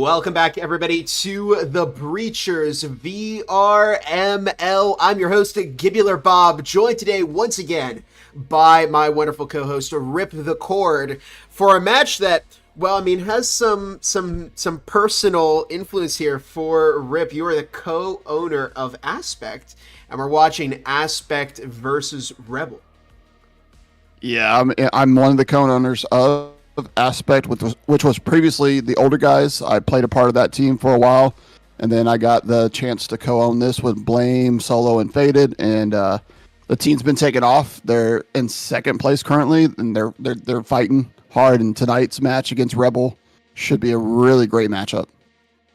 Welcome back, everybody, to the Breachers VRML. I'm your host, Gibular Bob, joined today once again by my wonderful co-host, Rip the Cord, for a match that, well, I mean, has some personal influence here for Rip. You are the co-owner of Aspect, and we're watching Aspect versus Rebel. Yeah, I'm one of the co-owners of Aspect, which was previously the older guys. I played a part of that team for a while, and then I got the chance to co-own this with Blame, Solo, and Faded, and the team's been taken off. They're in second place currently, and they're fighting hard. And tonight's match against Rebel should be a really great matchup.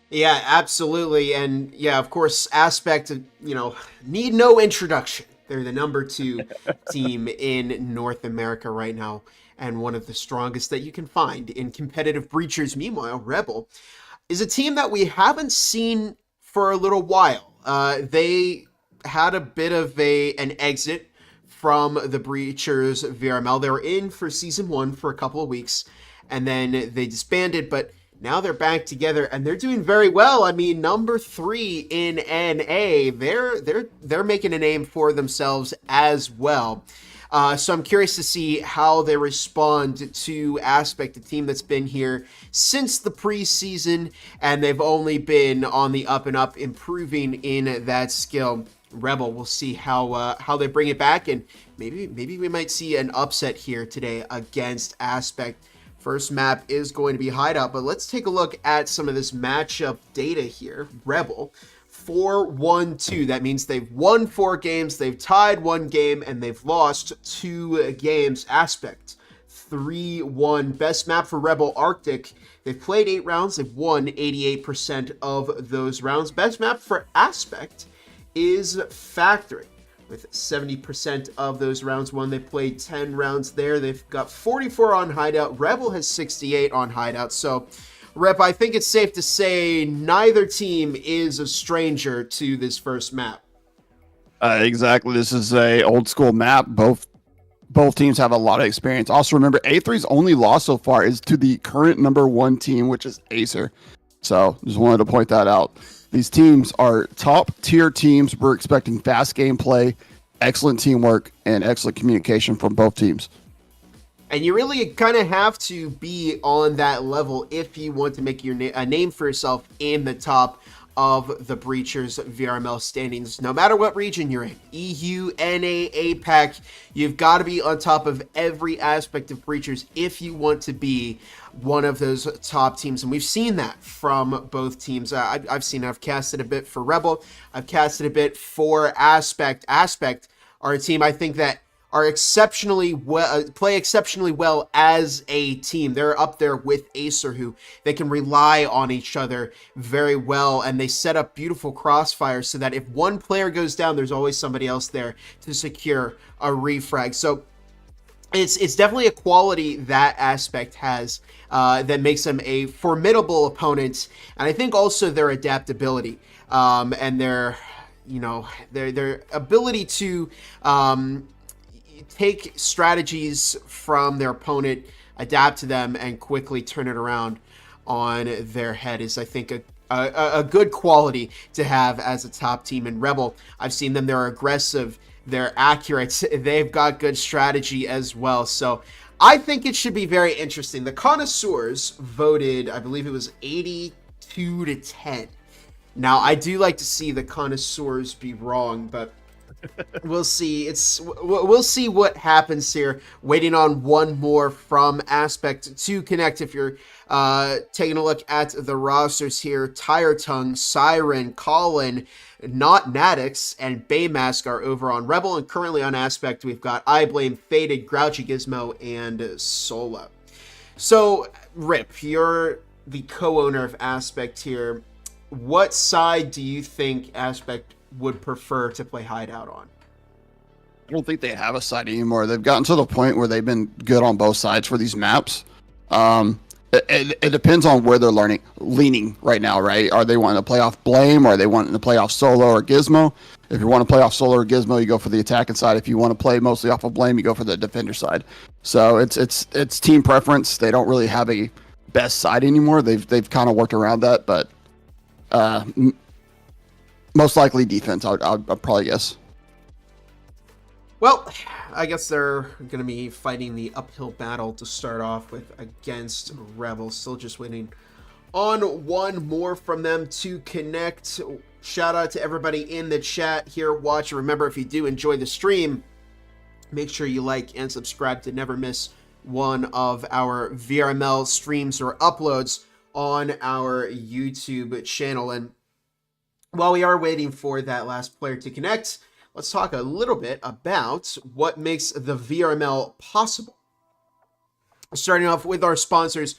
Yeah, absolutely, and yeah, of course, Aspect, need no introduction. They're the number 2 team in North America right now, and one of the strongest that you can find in competitive Breachers. Meanwhile, Rebel is a team that we haven't seen for a little while. They had a bit of an exit from the Breachers VRML. They were in for Season 1 for a couple of weeks, and then they disbanded, but now they're back together, and they're doing very well. I mean, number 3 in NA. They're making a name for themselves as well. So I'm curious to see how they respond to Aspect, a team that's been here since the preseason, and they've only been on the up and up, improving in that skill. Rebel, we'll see how they bring it back, and maybe we might see an upset here today against Aspect. First map is going to be Hideout, but let's take a look at some of this matchup data here. Rebel 4-1-2. That means they've won 4 games, they've tied 1 game, and they've lost 2 games. Aspect 3-1. Best map for Rebel, Arctic. They've played 8 rounds, they've won 88% of those rounds. Best map for Aspect is Factory, with 70% of those rounds won. They played 10 rounds there. They've got 44 on Hideout. Rebel has 68 on Hideout. So, Rep, I think it's safe to say neither team is a stranger to this first map. Exactly. This is a old school map. Both teams have a lot of experience. Also, remember, A3's only loss so far is to the current number 1 team, which is Acer. So, just wanted to point that out. These teams are top tier teams. We're expecting fast gameplay, excellent teamwork, and excellent communication from both teams. And you really kind of have to be on that level if you want to make a name for yourself in the top of the Breachers VRML standings. No matter what region you're in, EU, NA, APAC, you've got to be on top of every aspect of Breachers if you want to be one of those top teams. And we've seen that from both teams. I've casted a bit for Rebel. I've casted a bit for Aspect. Aspect are a team I think that are exceptionally well, play exceptionally well as a team. They're up there with Acer, who they can rely on each other very well, and they set up beautiful crossfires so that if one player goes down, there's always somebody else there to secure a refrag. So it's definitely a quality that Aspect has that makes them a formidable opponent, and I think also their adaptability and their ability to take strategies from their opponent, adapt to them, and quickly turn it around on their head is, I think, a good quality to have as a top team. In Rebel, I've seen them. They're aggressive. They're accurate. They've got good strategy as well. So I think it should be very interesting. The connoisseurs voted, I believe it was 82-10. Now, I do like to see the connoisseurs be wrong, but we'll see. We'll see what happens here. Waiting on one more from Aspect to connect. If you're taking a look at the rosters here, Tire Tongue, Siren, Colin, Not Nadix, and Baymask are over on Rebel, and currently on Aspect we've got I Blame, Faded, Grouchy Gizmo, and Sola. So, Rip, you're the co-owner of Aspect here. What side do you think Aspect would prefer to play Hideout on? I don't think they have a side anymore. They've gotten to the point where they've been good on both sides for these maps. It depends on where they're leaning right now, right? Are they wanting to play off Blame, or are they wanting to play off Solo or Gizmo? If you want to play off Solo or Gizmo, you go for the attacking side. If you want to play mostly off of Blame, you go for the defender side. So it's team preference. They don't really have a best side anymore. They've kind of worked around that, but most likely defense. I'd probably guess. Well, I guess they're going to be fighting the uphill battle to start off with against Rebel. Still just waiting on one more from them to connect. Shout out to everybody in the chat here watching. Remember, if you do enjoy the stream, make sure you like and subscribe to never miss one of our VRML streams or uploads on our YouTube channel. And while we are waiting for that last player to connect, let's talk a little bit about what makes the VRML possible. Starting off with our sponsors,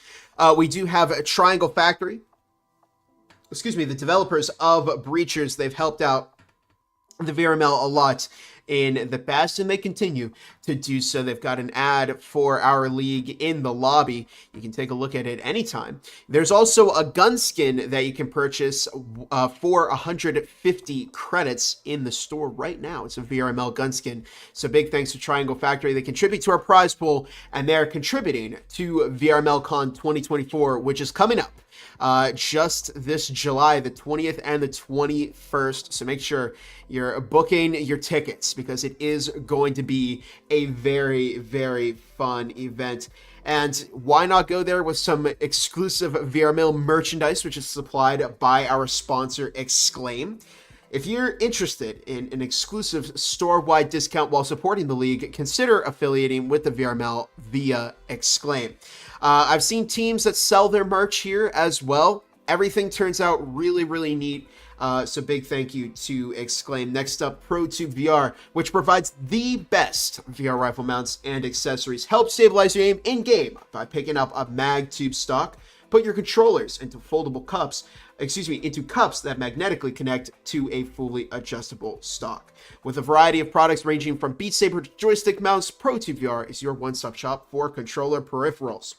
we do have a Triangle Factory. The developers of Breachers. They've helped out the VRML a lot in the past, and they continue to do so. They've got an ad for our league in the lobby. You can take a look at it anytime. There's also a gun skin that you can purchase for 150 credits in the store right now. It's a VRML gun skin. So big thanks to Triangle Factory. They contribute to our prize pool, and they're contributing to VRML Con 2024, which is coming up just this July, the 20th and the 21st. So make sure you're booking your tickets because it is going to be a very, very fun event. And why not go there with some exclusive VRML merchandise, which is supplied by our sponsor, Exclaim. If you're interested in an exclusive store-wide discount while supporting the league, consider affiliating with the VRML via Exclaim. I've seen teams that sell their merch here as well. Everything turns out really, really neat. So big thank you to Exclaim. Next up, ProTube VR, which provides the best VR rifle mounts and accessories. Help stabilize your aim in-game by picking up a mag tube stock. Put your controllers into into cups that magnetically connect to a fully adjustable stock. With a variety of products ranging from Beat Saber to joystick mounts, ProTube VR is your one-stop shop for controller peripherals.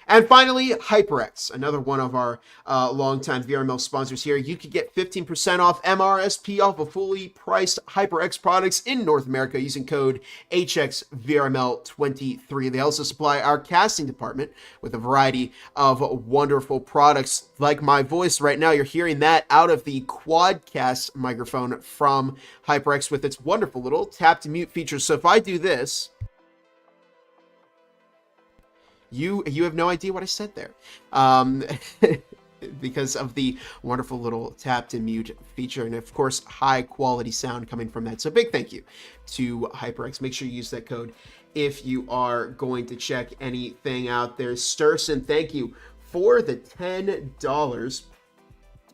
And finally, HyperX, another one of our longtime VRML sponsors here. You could get 15% off MRSP off of fully priced HyperX products in North America using code HXVRML23. They also supply our casting department with a variety of wonderful products. Like my voice right now, you're hearing that out of the Quadcast microphone from HyperX with its wonderful little tap to mute feature. So if I do this, you have no idea what I said there, because of the wonderful little tap to mute feature, and of course high quality sound coming from that. So big thank you to HyperX. Make sure you use that code if you are going to check anything out there. Sturson, thank you for the $10.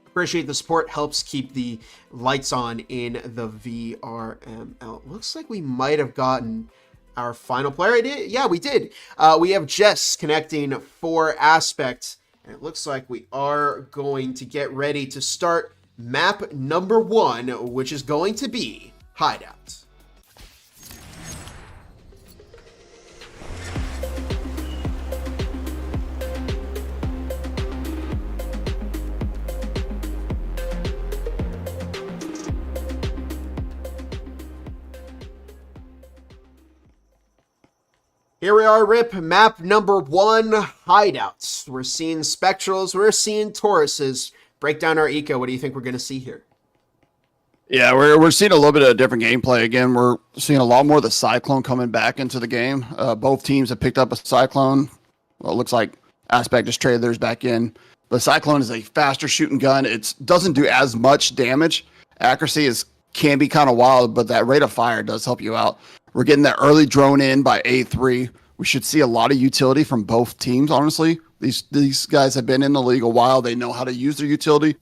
Appreciate the support. Helps keep the lights on in the VRML. Looks like we might have gotten our final player. Yeah, we did. We have Jess connecting for Aspect, and it looks like we are going to get ready to start map number 1, which is going to be Hideout. Here we are, Rip, map number 1, Hideouts. We're seeing Spectrals, we're seeing Tauruses. Break down our eco. What do you think we're going to see here? Yeah, we're seeing a little bit of different gameplay. Again, we're seeing a lot more of the Cyclone coming back into the game. Both teams have picked up a Cyclone. Well, it looks like Aspect just traded theirs back in. But Cyclone is a faster shooting gun. It doesn't do as much damage. Accuracy can be kind of wild, but that rate of fire does help you out. We're getting that early drone in by A3. We should see a lot of utility from both teams, honestly. These guys have been in the league a while. They know how to use their utility.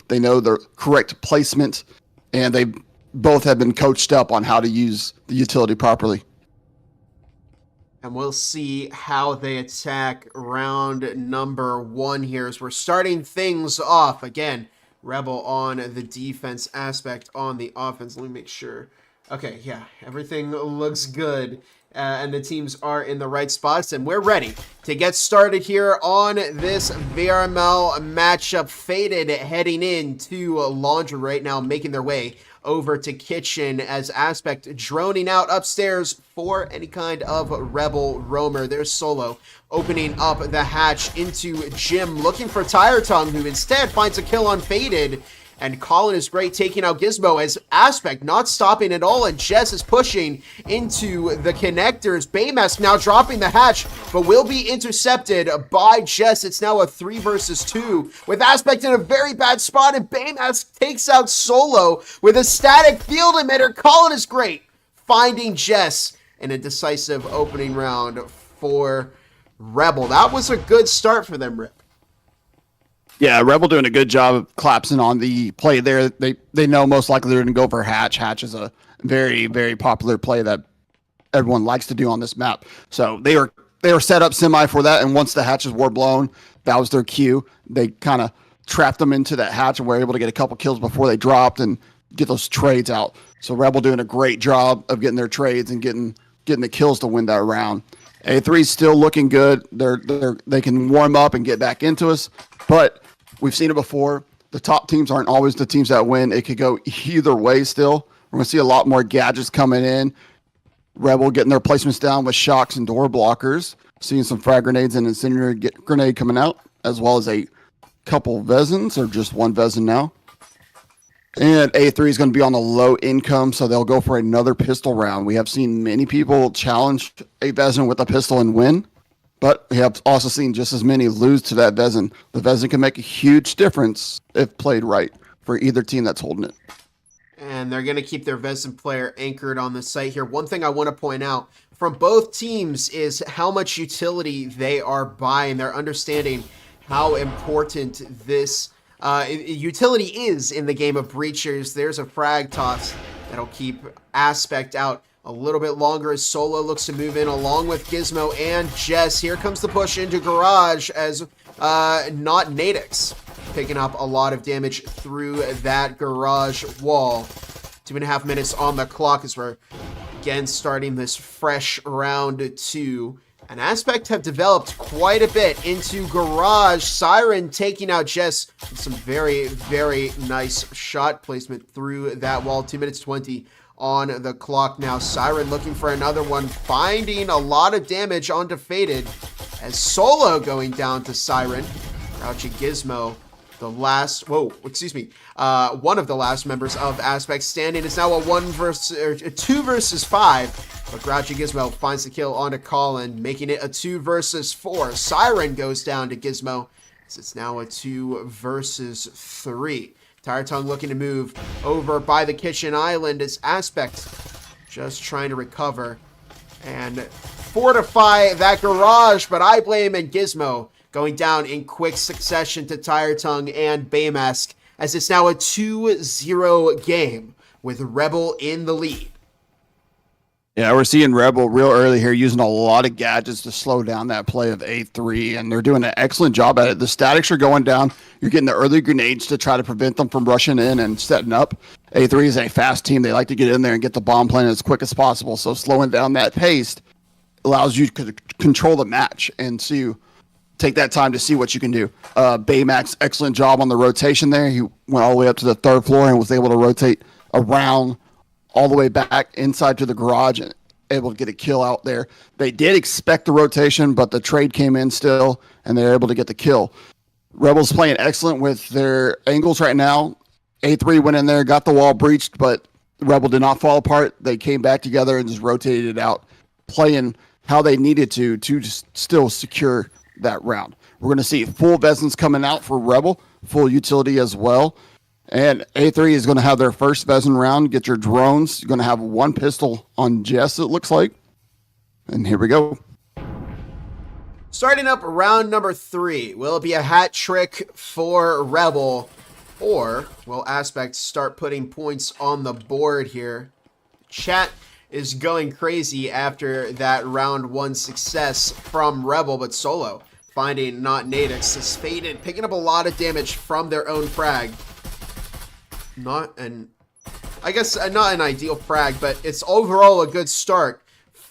They know the correct placement, and they both have been coached up on how to use the utility properly. And we'll see how they attack round number 1 here as we're starting things off. Again, Rebel on the defense, Aspect on the offense. Let me make sure. Okay, yeah, everything looks good and the teams are in the right spots, and we're ready to get started here on this VRML matchup. Faded heading into Laundry right now, making their way over to Kitchen as Aspect droning out upstairs for any kind of Rebel roamer. There's Solo opening up the hatch into Jim, looking for Tire Tongue, who instead finds a kill on Faded. And Colin is great taking out Gizmo as Aspect not stopping at all, and Jess is pushing into the connectors. Baymask now dropping the hatch, but will be intercepted by Jess. It's now a 3 versus 2 with Aspect in a very bad spot, and Baymask takes out Solo with a static field emitter. Colin is great, finding Jess in a decisive opening round for Rebel. That was a good start for them, Rip. Yeah, Rebel doing a good job of collapsing on the play there. They know most likely they're going to go for Hatch. Hatch is a very, very popular play that everyone likes to do on this map. So they were set up semi for that, and once the hatches were blown, that was their cue. They kind of trapped them into that hatch and were able to get a couple kills before they dropped and get those trades out. So Rebel doing a great job of getting their trades and getting the kills to win that round. A3 is still looking good. They can warm up and get back into us, but we've seen it before. The top teams aren't always the teams that win. It could go either way still. We're going to see a lot more gadgets coming in. Rebel getting their placements down with shocks and door blockers. Seeing some frag grenades and incendiary grenade coming out, as well as a couple Vezins, or just one Vezin now. And A3 is going to be on the low income, so they'll go for another pistol round. We have seen many people challenge a Vezin with a pistol and win. But we have also seen just as many lose to that Vezin. The Vezin can make a huge difference if played right for either team that's holding it. And they're going to keep their Vezin player anchored on the site here. One thing I want to point out from both teams is how much utility they are buying. They're understanding how important this utility is in the game of Breachers. There's a frag toss that'll keep Aspect out a little bit longer as Solo looks to move in along with Gizmo and Jess. Here comes the push into Garage as not Nadix picking up a lot of damage through that Garage wall. 2.5 minutes on the clock as we're again starting this fresh round 2. And Aspect have developed quite a bit into Garage. Siren taking out Jess with some very, very nice shot placement through that wall. 2 minutes 20 on the clock now. Siren looking for another one, finding a lot of damage onto Faded as Solo going down to Siren. Grouchy Gizmo, one of the last members of Aspect standing, is now a 2 versus 5. But Grouchy Gizmo finds the kill onto Colin, making it a 2 versus 4. Siren goes down to Gizmo. It's now a 2 versus 3. Tire Tongue looking to move over by the kitchen island as Aspect just trying to recover and fortify that Garage, but I blame and Gizmo going down in quick succession to Tire Tongue and Baymask as it's now a 2-0 game with Rebel in the lead. Yeah, we're seeing Rebel real early here using a lot of gadgets to slow down that play of A3, and they're doing an excellent job at it. The statics are going down. You're getting the early grenades to try to prevent them from rushing in and setting up. A3 is a fast team. They like to get in there and get the bomb planted as quick as possible, so slowing down that pace allows you to control the match and to take that time to see what you can do. Baymax, excellent job on the rotation there. He went all the way up to the 3rd floor and was able to rotate around all the way back inside to the Garage and able to get a kill out there. They did expect the rotation, but the trade came in still, and they're able to get the kill. Rebels playing excellent with their angles right now. A3 went in there, got the wall breached, but Rebel did not fall apart. They came back together and just rotated it out, playing how they needed to just still secure that round. We're going to see full Vezins coming out for Rebel, full utility as well. And A3 is going to have their first Vezin round. Get your drones. You're going to have one pistol on Jess, it looks like. And here we go. Starting up round number 3. Will it be a hat trick for Rebel? Or will Aspect start putting points on the board here? Chat is going crazy after that round 1 success from Rebel, but Solo finding not Nadix is Faded, picking up a lot of damage from their own frag. Not an ideal frag, but it's overall a good start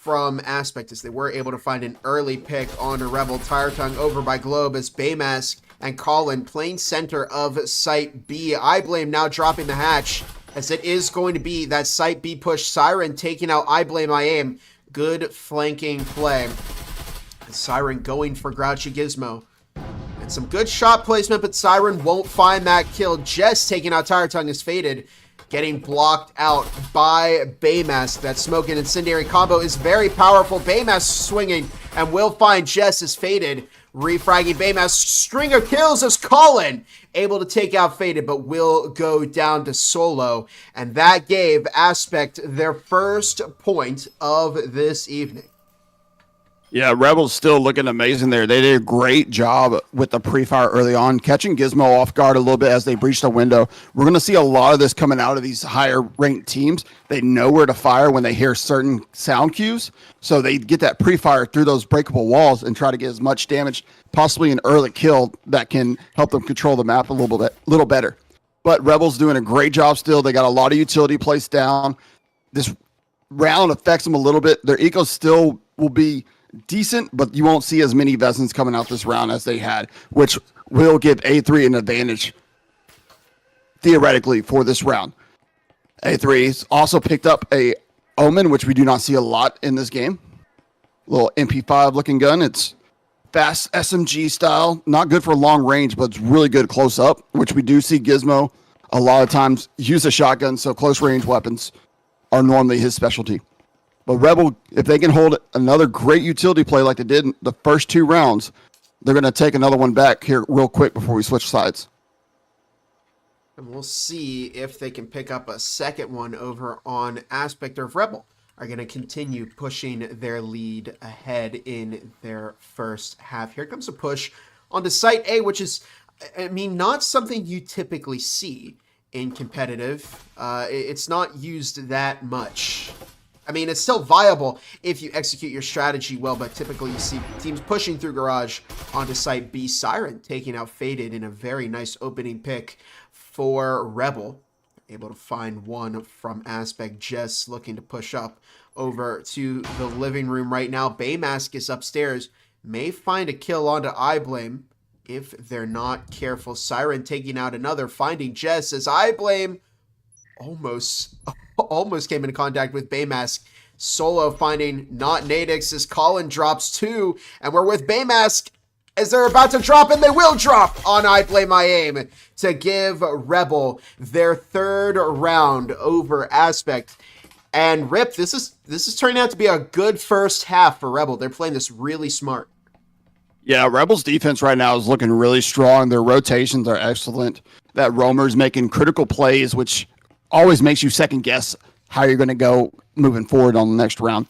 from Aspect as they were able to find an early pick on a Rebel. Tire Tongue over by Globe as Baymask and Colin playing center of Site B. I Blame now dropping the hatch as it is going to be that Site B push. Siren taking out I Blame I Aim. Good flanking play. Siren going for Grouchy Gizmo. And some good shot placement, but Siren won't find that kill. Jess taking out Tire Tongue is faded. Getting blocked out by Baymask. That Smoke and Incendiary combo is very powerful. Baymask swinging and will find Jess is faded. Refragging Baymask. String of kills as Colin able to take out Faded, but will go down to solo. And that gave Aspect their first point of this evening. Yeah, Rebels still looking amazing there. They did a great job with the pre-fire early on, catching Gizmo off guard a little bit as they breached the window. We're going to see a lot of this coming out of these higher-ranked teams. They know where to fire when they hear certain sound cues, so they get that pre-fire through those breakable walls and try to get as much damage, possibly an early kill that can help them control the map a little better. But Rebels doing a great job still. They got a lot of utility placed down. This round affects them a little bit. Their eco still will be decent, but you won't see as many Vezins coming out this round as they had, which will give A3 an advantage theoretically for this round. A3's also picked up a Omen, which we do not see a lot in this game. Little MP5 looking gun. It's fast SMG style, not good for long range, but it's really good close up, which we do see Gizmo a lot of times use a shotgun, so close range weapons are normally his specialty. But Rebel, if they can hold another great utility play like they did in the first two rounds, they're going to take another one back here real quick before we switch sides. And we'll see if they can pick up a second one over on Aspect, or if Rebel are going to continue pushing their lead ahead in their first half. Here comes a push onto Site A, which is, I mean, not something you typically see in competitive. It's not used that much. I mean, it's still viable if you execute your strategy well, but typically you see teams pushing through Garage onto Site B. Siren taking out Faded in a very nice opening pick for Rebel. Able to find one from Aspect. Jess looking to push up over to the living room right now. Baymask is upstairs. May find a kill onto I Blame if they're not careful. Siren taking out another, finding Jess as I Blame almost came into contact with Baymask. Solo finding not Nadix as Colin drops two, and we're with Baymask as they're about to drop, and they will drop on I Blame I Aim to give Rebel their third round over Aspect. And Rip, this is turning out to be a good first half for Rebel. They're playing this really smart. Yeah, Rebels defense right now is looking really strong. Their rotations are excellent. That Roamer's making critical plays, which always makes you second guess how you're going to go moving forward on the next round.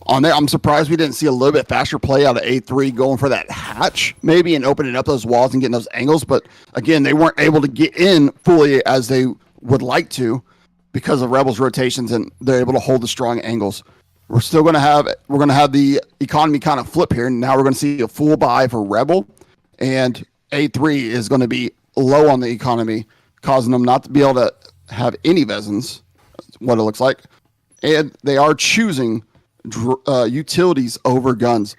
On there, I'm surprised we didn't see a little bit faster play out of A3 going for that hatch maybe and opening up those walls and getting those angles. But again, they weren't able to get in fully as they would like to because of Rebels rotations, and they're able to hold the strong angles. We're going to have the economy kind of flip here. Now we're going to see a full buy for Rebel, and A3 is going to be low on the economy, causing them not to be able to have any Vezins, what it looks like. And they are choosing utilities over guns.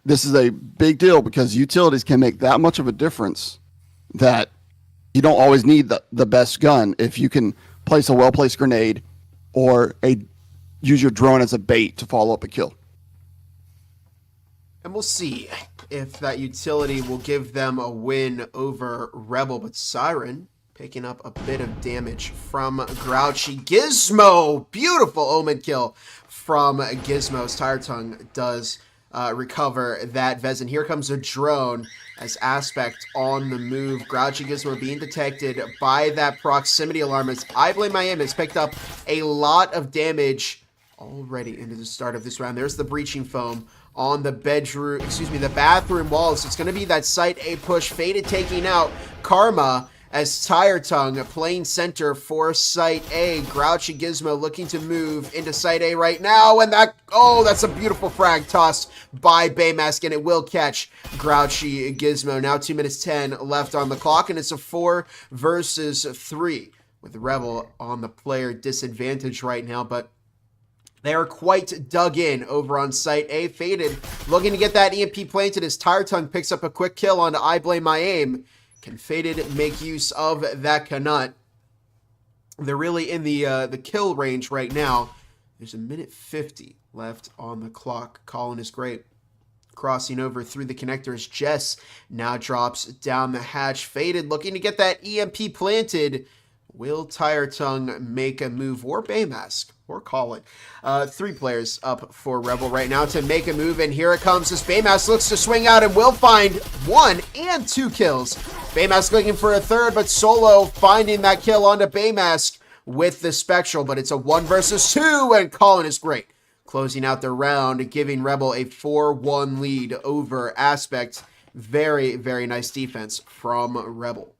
This is a big deal because utilities can make that much of a difference that you don't always need the best gun if you can place a well-placed grenade or use your drone as a bait to follow up a kill. And we'll see if that utility will give them a win over Rebel. But Siren picking up a bit of damage from Grouchy Gizmo. Beautiful Omen kill from Gizmo's. Tire Tongue does recover that Vezin. Here comes a drone as Aspect on the move. Grouchy Gizmo being detected by that proximity alarm as I Blame I Aim has picked up a lot of damage already into the start of this round. There's the breaching foam on the the bathroom walls. It's going to be that Site A push. Faded taking out Karma as Tire Tongue playing center for Site A. Grouchy Gizmo looking to move into Site A right now, and that's a beautiful frag tossed by Baymask, and it will catch Grouchy Gizmo. Now 2 minutes 10 left on the clock, and it's a 4 versus 3 with Rebel on the player disadvantage right now. But They are quite dug in over on site A. Faded looking to get that EMP planted as Tire Tongue picks up a quick kill onto I Blame My Aim. Can Faded make use of that Canut? They're really in the kill range right now. There's a minute 50 left on the clock. Colin is great. Crossing over through the connectors. Jess now drops down the hatch. Faded looking to get that EMP planted. Will Tire Tongue make a move, or Baymask, or Colin? 3 players up for Rebel right now to make a move, and here it comes as Baymask looks to swing out and will find 1 and 2 kills. Baymask looking for a third, but Solo finding that kill onto Baymask with the Spectral, but it's a 1 versus 2, and Colin is great. Closing out the round, giving Rebel a 4-1 lead over Aspect. Very, very nice defense from Rebel.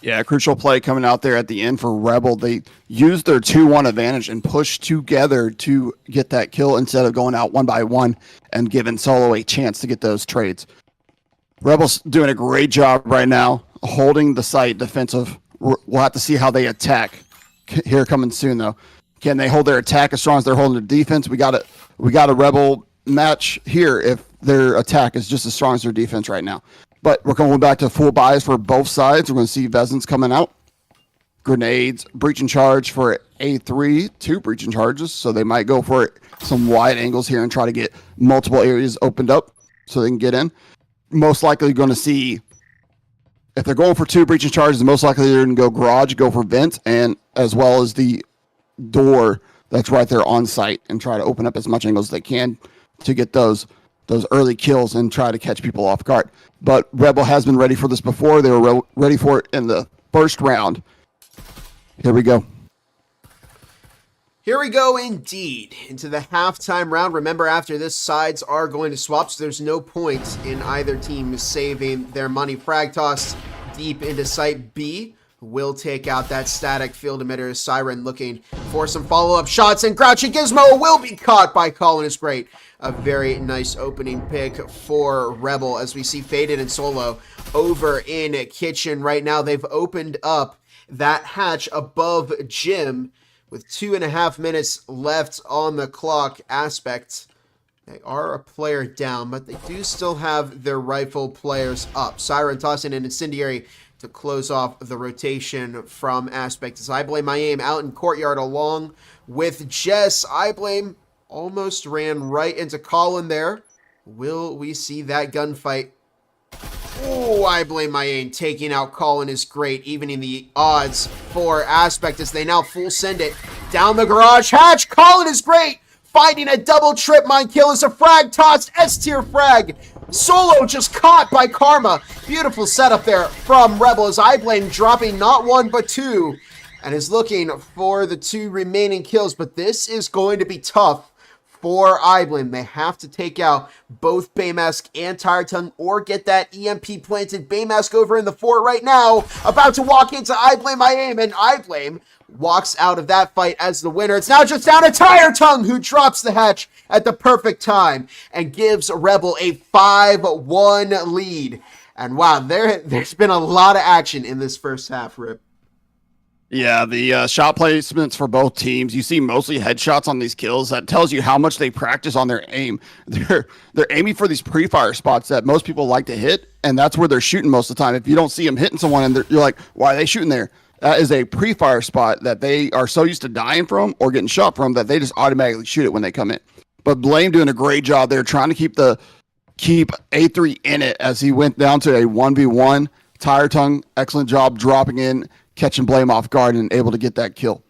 Yeah, crucial play coming out there at the end for Rebel. They used their 2-1 advantage and pushed together to get that kill instead of going out 1 by 1 and giving Solo a chance to get those trades. Rebel's doing a great job right now holding the site defensive. We'll have to see how they attack here coming soon, though. Can they hold their attack as strong as they're holding their defense? We got a Rebel match here if their attack is just as strong as their defense right now. But we're going back to full buys for both sides. We're going to see Vezins coming out. Grenades, breach and charge for A3, 2 breach and charges. So they might go for some wide angles here and try to get multiple areas opened up so they can get in. Most likely going to see, if they're going for 2 breach and charges, most likely they're going to go garage, go for vent, and as well as the door that's right there on site and try to open up as much angles as they can to get those early kills and try to catch people off guard. But Rebel has been ready for this before. They were ready for it in the first round. Here we go. Here we go indeed into the halftime round. Remember, after this, sides are going to swap, so there's no point in either team saving their money. Frag toss deep into site B. Will take out that static field emitter. Siren looking for some follow-up shots, and Grouchy Gizmo will be caught by Colin is great. A very nice opening pick for Rebel as we see Faded and Solo over in Kitchen right now. They've opened up that hatch above Jim with 2.5 minutes left on the clock. Aspect, they are a player down, but they do still have their rifle players up. Siren tossing an incendiary to close off the rotation from Aspect as I Blame My Aim out in courtyard along with Jess. I Blame almost ran right into Colin there. Will we see that gunfight? Oh, I Blame My Aim taking out Colin is great, evening the odds for Aspect as they now full send it down the garage hatch. Colin is great, finding a double trip mine kill as a frag tossed S-tier frag. Solo just caught by Karma. Beautiful setup there from Rebel as I Blame dropping not 1 but 2 and is looking for the 2 remaining kills. But this is going to be tough for I Blame. They have to take out both Baymask and Tire Tongue or get that EMP planted. Baymask over in the fort right now, about to walk into I Blame My Aim, and I Blame walks out of that fight as the winner. It's now just down to Tire Tongue, who drops the hatch at the perfect time and gives Rebel a 5-1 lead. And wow, there's been a lot of action in this first half, Rip. Yeah, the shot placements for both teams, you see mostly headshots on these kills. That tells you how much they practice on their aim. They're aiming for these pre-fire spots that most people like to hit, and that's where they're shooting most of the time. If you don't see them hitting someone and you're like, why are they shooting there? That is a pre-fire spot that they are so used to dying from or getting shot from that they just automatically shoot it when they come in. But Blame doing a great job there, trying to keep A3 in it as he went down to a 1v1. Tire Tongue, excellent job dropping in, catching Blame off guard and able to get that kill.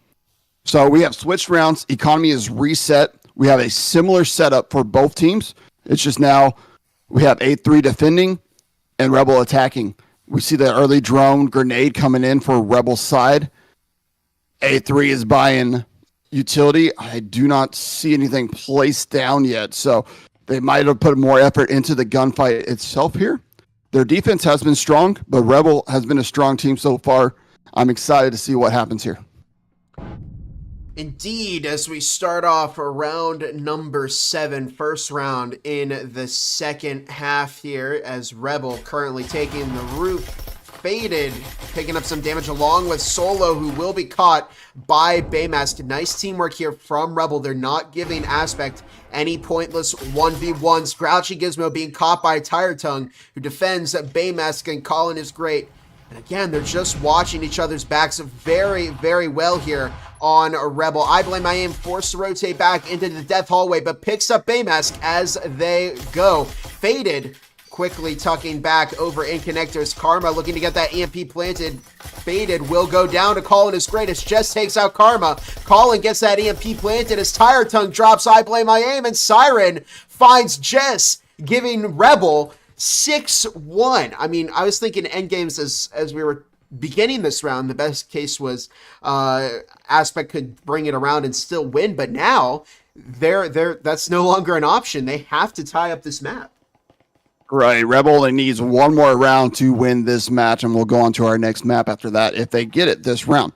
So we have switched rounds. Economy is reset. We have a similar setup for both teams. It's just now we have A3 defending and Rebel attacking. We see the early drone grenade coming in for Rebel side. A3 is buying utility. I do not see anything placed down yet, so they might have put more effort into the gunfight itself here. Their defense has been strong, but Rebel has been a strong team so far. I'm excited to see what happens here. Indeed, as we start off round number 7, first round in the second half here, as Rebel currently taking the roof. Faded picking up some damage along with Solo, who will be caught by Baymask. Nice teamwork here from Rebel. They're not giving Aspect any pointless 1v1s. Grouchy Gizmo being caught by Tire Tongue, who defends Baymask, and Colin is great. And again, they're just watching each other's backs very, very well here on Rebel. I Blame My Aim forced to rotate back into the death hallway, but picks up Baymask as they go. Faded quickly tucking back over in connectors. Karma looking to get that EMP planted. Faded will go down to Colin is great as Jess takes out Karma. Colin gets that EMP planted as Tire Tongue drops I Blame My Aim, and Siren finds Jess, giving Rebel 6-1. I mean, I was thinking endgames as we were beginning this round. The best case was Aspect could bring it around and still win, but now that's no longer an option. They have to tie up this map. Right, Rebel only needs one more round to win this match, and we'll go on to our next map after that if they get it this round.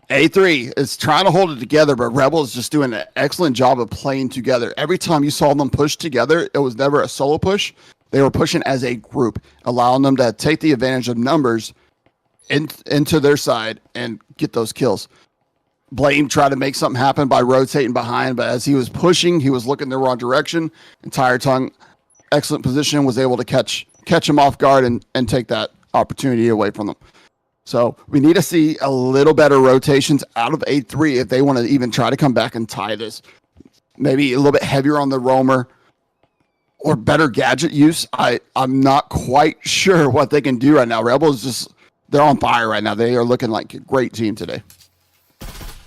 A3 is trying to hold it together, but Rebel is just doing an excellent job of playing together. Every time you saw them push together, it was never a solo push. They were pushing as a group, allowing them to take the advantage of numbers into their side and get those kills. Blame tried to make something happen by rotating behind, but as he was pushing, he was looking the wrong direction. And Tire Tongue, excellent position, was able to catch him off guard and take that opportunity away from them. So we need to see a little better rotations out of A3 if they want to even try to come back and tie this. Maybe a little bit heavier on the roamer or better gadget use. I'm not quite sure what they can do right now. Rebels they're on fire right now. They are looking like a great team today.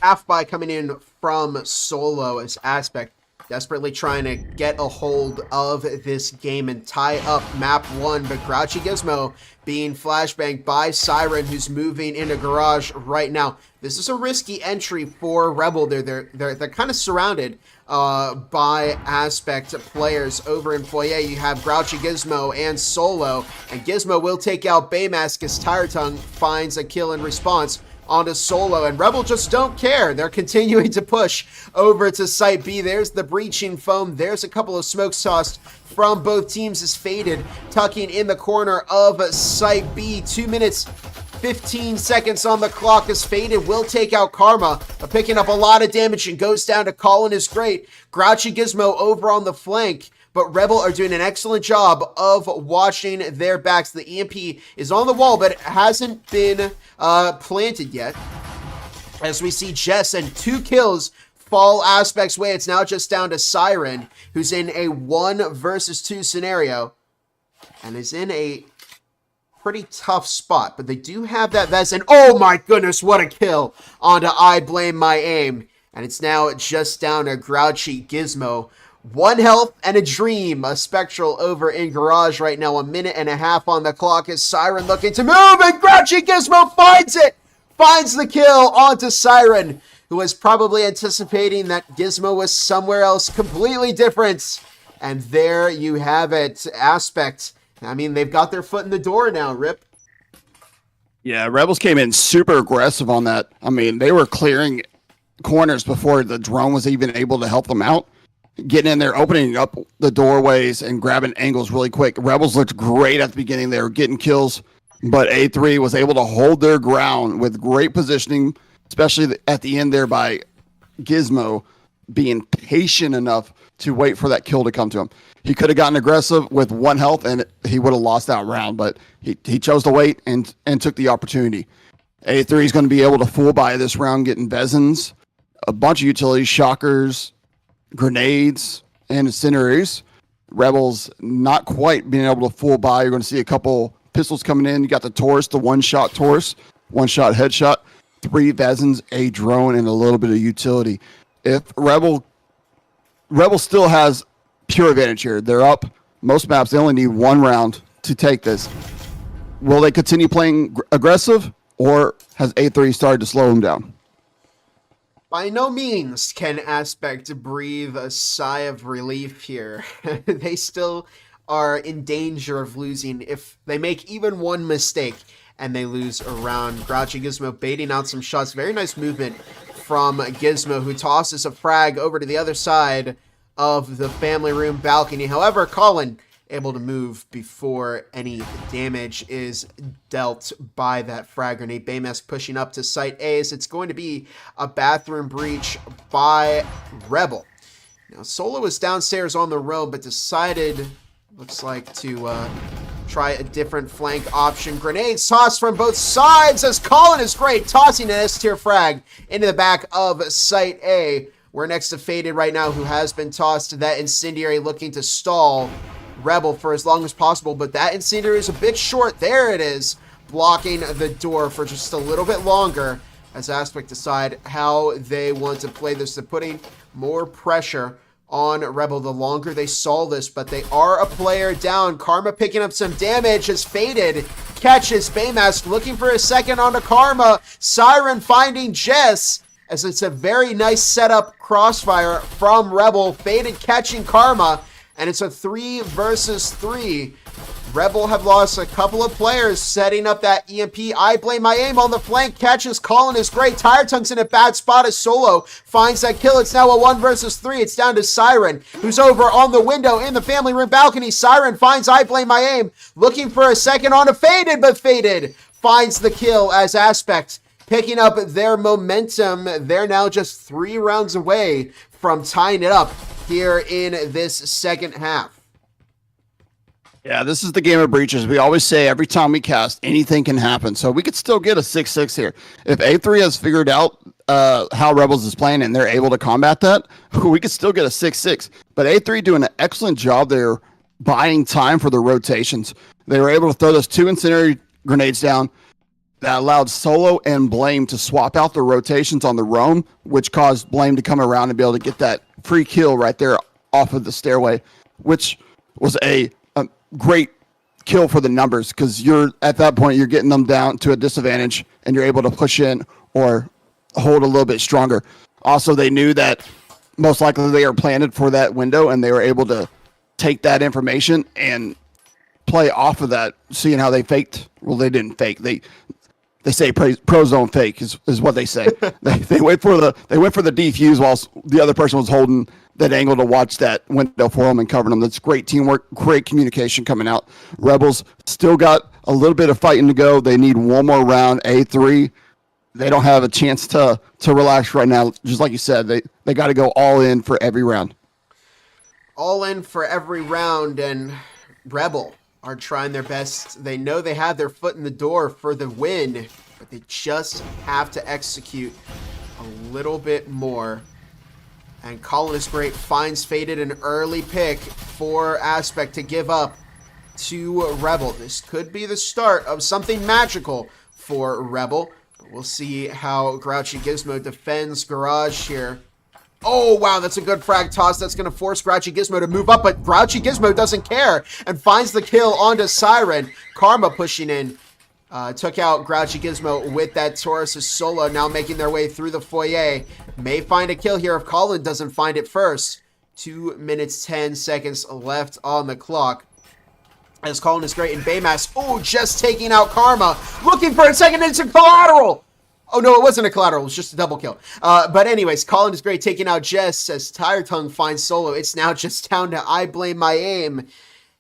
Half by coming in from Solo as Aspect desperately trying to get a hold of this game and tie up map 1, but Grouchy Gizmo being flashbanged by Siren, who's moving into garage right now. This is a risky entry for Rebel. They're kind of surrounded by Aspect players. Over in foyer, you have Grouchy Gizmo and Solo, and Gizmo will take out Baymask as Tire Tongue finds a kill in response onto Solo, and Rebel just don't care. They're continuing to push over to Site B. There's the breaching foam. There's a couple of smokes tossed from both teams as Faded tucking in the corner of Site B. 2 minutes 15 seconds on the clock as Faded will take out Karma, picking up a lot of damage and goes down to Colin is great. Grouchy Gizmo over on the flank, but Rebel are doing an excellent job of watching their backs. The EMP is on the wall, but it hasn't been planted yet. As we see Jess and 2 kills fall Aspect's way. It's now just down to Siren, who's in a 1 versus 2 scenario and is in a pretty tough spot. But they do have that vest, and oh my goodness, what a kill onto I Blame My Aim. And it's now just down to Grouchy Gizmo. 1 health and a dream. A Spectral over in garage right now. 1.5 minutes on the clock as Siren looking to move, and Grouchy Gizmo finds it! Finds the kill onto Siren, who was probably anticipating that Gizmo was somewhere else completely different. And there you have it. Aspect. I mean, they've got their foot in the door now, Rip. Yeah, Rebels came in super aggressive on that. I mean, they were clearing corners before the drone was even able to help them out. Getting in there, opening up the doorways and grabbing angles really quick. Rebels looked great at the beginning. They were getting kills, but A3 was able to hold their ground with great positioning, especially at the end there by Gizmo being patient enough to wait for that kill to come to him. He could have gotten aggressive with 1 health and he would have lost that round, but he chose to wait and took the opportunity. A3 is going to be able to fool by this round, getting Bezins, a bunch of utilities, shockers, grenades, and incinerators. Rebels not quite being able to fool by. You're going to see a couple pistols coming in. You got the Taurus, the one-shot Taurus, one-shot headshot, 3 Vezins, a drone, and a little bit of utility. If Rebel still has pure advantage here. They're up. Most maps, they only need 1 round to take this. Will they continue playing aggressive, or has A3 started to slow them down? By no means can Aspect breathe a sigh of relief here. They still are in danger of losing if they make even 1 mistake and they lose a round. Grouchy Gizmo baiting out some shots. Very nice movement from Gizmo, who tosses a frag over to the other side of the family room balcony. However, Colin able to move before any damage is dealt by that frag grenade. Baymask pushing up to site A, as it's going to be a bathroom breach by Rebel. Now, Solo was downstairs on the road, but decided, looks like, to try a different flank option. Grenades tossed from both sides as Colin is great, tossing an S-tier frag into the back of site A. We're next to Faded right now, who has been tossed. That incendiary looking to stall Rebel for as long as possible, but that incendiary is a bit short. There it is, blocking the door for just a little bit longer as Aspect decide how they want to play this. They're putting more pressure on Rebel the longer they solve this, but they are a player down. Karma picking up some damage as Faded catches Baymask, looking for a second onto Karma. Siren finding Jess, as it's a very nice setup crossfire from Rebel. Faded catching Karma, and it's a 3 versus 3. Rebel have lost a couple of players setting up that EMP. I blame my aim on the flank. Catches Colin is great. Tire Tongue's in a bad spot as Solo finds that kill. It's now a 1 versus 3. It's down to Siren, who's over on the window in the family room balcony. Siren finds I blame my aim, looking for a second on a Faded, but Faded finds the kill as Aspect picking up their momentum. They're now just 3 rounds away from tying it up here in this second half. Yeah, this is the game of breaches. We always say every time we cast, anything can happen. So we could still get a 6-6 here. If A3 has figured out how Rebels is playing and they're able to combat that, we could still get a 6-6. But A3 doing an excellent job there buying time for the rotations. They were able to throw those 2 incendiary grenades down. That allowed Solo and Blame to swap out the rotations on the roam, which caused Blame to come around and be able to get that free kill right there off of the stairway, which was a great kill for the numbers, because you're at that point you're getting them down to a disadvantage and you're able to push in or hold a little bit stronger. Also, they knew that most likely they are planted for that window, and they were able to take that information and play off of that, seeing how they faked. Well, they didn't fake. They say pros don't fake is what they say. they went for the defuse while the other person was holding that angle to watch that window for them and covering them. That's great teamwork, great communication coming out. Rebels still got a little bit of fighting to go. They need one more round. A3, they don't have a chance to relax right now. Just like you said, they got to go all in for every round. All in for every round, and Rebel are trying their best. They know they have their foot in the door for the win, but they just have to execute a little bit more. And Colin is great, finds Faded an early pick for Aspect to give up to Rebel. This could be the start of something magical for Rebel. But we'll see how Grouchy Gizmo defends Garage here. Oh, wow, that's a good frag toss. That's going to force Grouchy Gizmo to move up, but Grouchy Gizmo doesn't care and finds the kill onto Siren. Karma pushing in. Took out Grouchy Gizmo with that Taurus' Solo, now making their way through the foyer. May find a kill here if Colin doesn't find it first. 2 minutes, 10 seconds left on the clock. As Colin is great in Baymask. Oh, just taking out Karma. Looking for a second, it's a collateral. Oh, no, it wasn't a collateral. It was just a double kill. But anyways, Colin is great taking out Jess as Tire Tongue finds Solo. It's now just down to I blame my aim.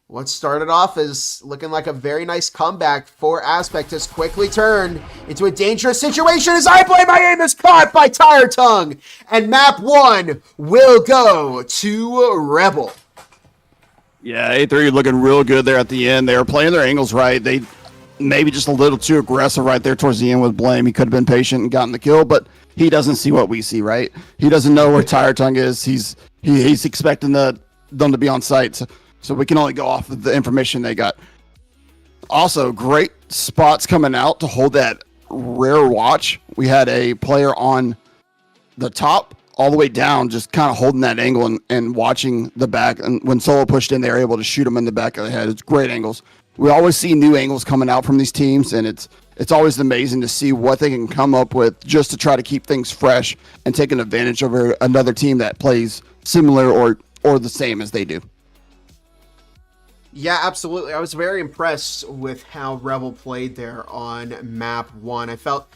What started off as looking like a very nice comeback for Aspect has quickly turned into a dangerous situation as I blame my aim is caught by Tire Tongue. And map 1 will go to Rebel. Yeah, A3 looking real good there at the end. They were playing their angles right. They maybe just a little too aggressive right there towards the end with Blame. He could have been patient and gotten the kill, but he doesn't see what we see, right? He doesn't know where Tire Tongue is. He's expecting them to be on site. So we can only go off of the information they got. Also, great spots coming out to hold that rare watch. We had a player on the top all the way down, just kind of holding that angle and watching the back. And when Solo pushed in, they were able to shoot him in the back of the head. It's great angles. We always see new angles coming out from these teams, and it's always amazing to see what they can come up with just to try to keep things fresh and take an advantage over another team that plays similar or the same as they do. Yeah, absolutely. I was very impressed with how Rebel played there on map 1. I felt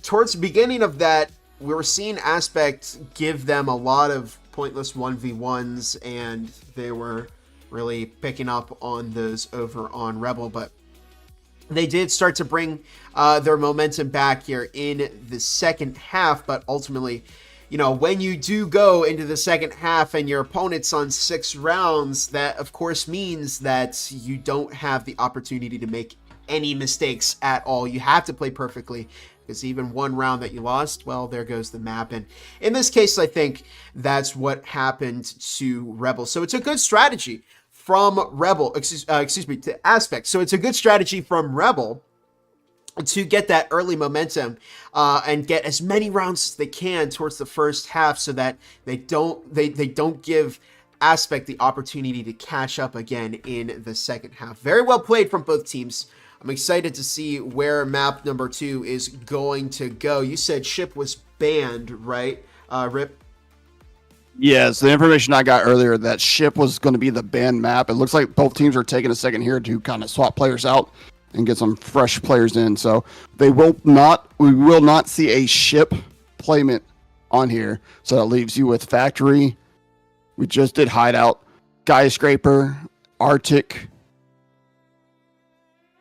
towards the beginning of that, we were seeing Aspect give them a lot of pointless 1v1s, and they were really picking up on those over on Rebel, but they did start to bring their momentum back here in the second half, but ultimately, when you do go into the second half and your opponent's on 6 rounds, that of course means that you don't have the opportunity to make any mistakes at all. You have to play perfectly, because even one round that you lost, well, there goes the map. And in this case, I think that's what happened to Rebel. So it's a good strategy from Rebel, to Aspect. So it's a good strategy from Rebel to get that early momentum and get as many rounds as they can towards the first half, so that they don't give Aspect the opportunity to catch up again in the second half. Very well played from both teams. I'm excited to see where map number 2 is going to go. You said Ship was banned, right, Rip? Yes, the information I got earlier that Ship was going to be the banned map. It looks like both teams are taking a second here to kind of swap players out and get some fresh players in. So we will not see a Ship playment on here. So that leaves you with Factory. We just did Hideout, Skyscraper, Arctic.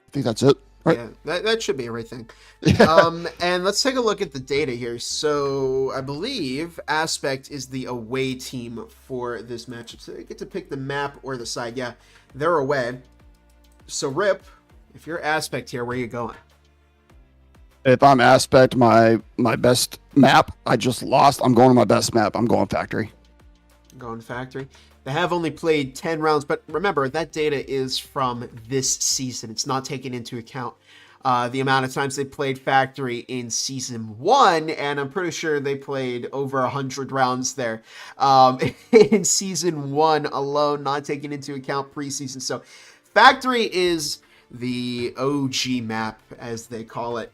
I think that's it. Right? Yeah, that should be everything. And let's take a look at the data here. So I believe Aspect is the away team for this matchup. So they get to pick the map or the side. Yeah, they're away. So Rip, if you're Aspect here, where are you going? If I'm Aspect, my best map, I just lost. I'm going to my best map. I'm going Factory. Going Factory. They have only played 10 rounds, but remember, that data is from this season. It's not taking into account the amount of times they played Factory in Season 1, and I'm pretty sure they played over 100 rounds there in Season 1 alone, not taking into account preseason. So Factory is the OG map, as they call it.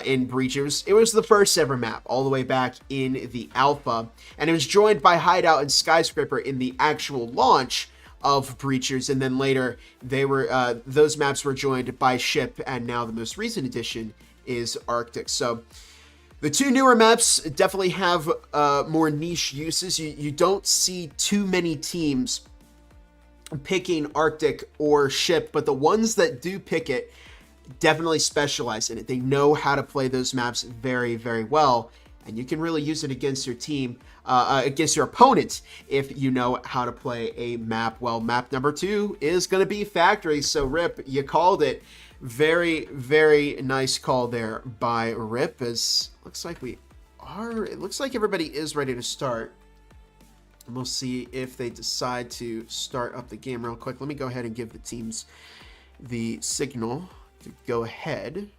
In Breachers. It was the first ever map all the way back in the alpha, and it was joined by Hideout and Skyscraper in the actual launch of Breachers, and then later they were those maps were joined by Ship, and now the most recent addition is Arctic. So the two newer maps definitely have more niche uses. You don't see too many teams picking Arctic or Ship, but the ones that do pick it definitely specialize in it. They know how to play those maps very, very well, and you can really use it against your team, against your opponent, if you know how to play a map well. Map number 2 is going to be Factory. So Rip, you called it. Very, very nice call there by Rip. As looks like it looks like everybody is ready to start. And we'll see if they decide to start up the game real quick. Let me go ahead and give the teams the signal to go ahead.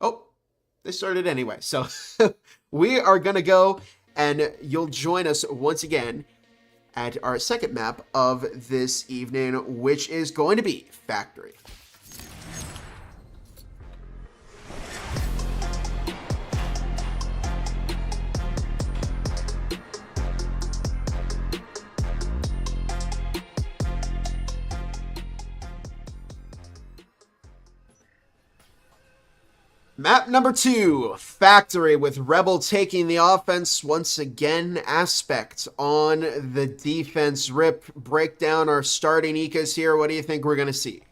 Oh, they started anyway. So we are going to go, and you'll join us once again at our second map of this evening, which is going to be Factory. Map number 2, Factory, with Rebel taking the offense once again. Aspect on the defense. Rip, break down our starting ecos here. What do you think we're going to see?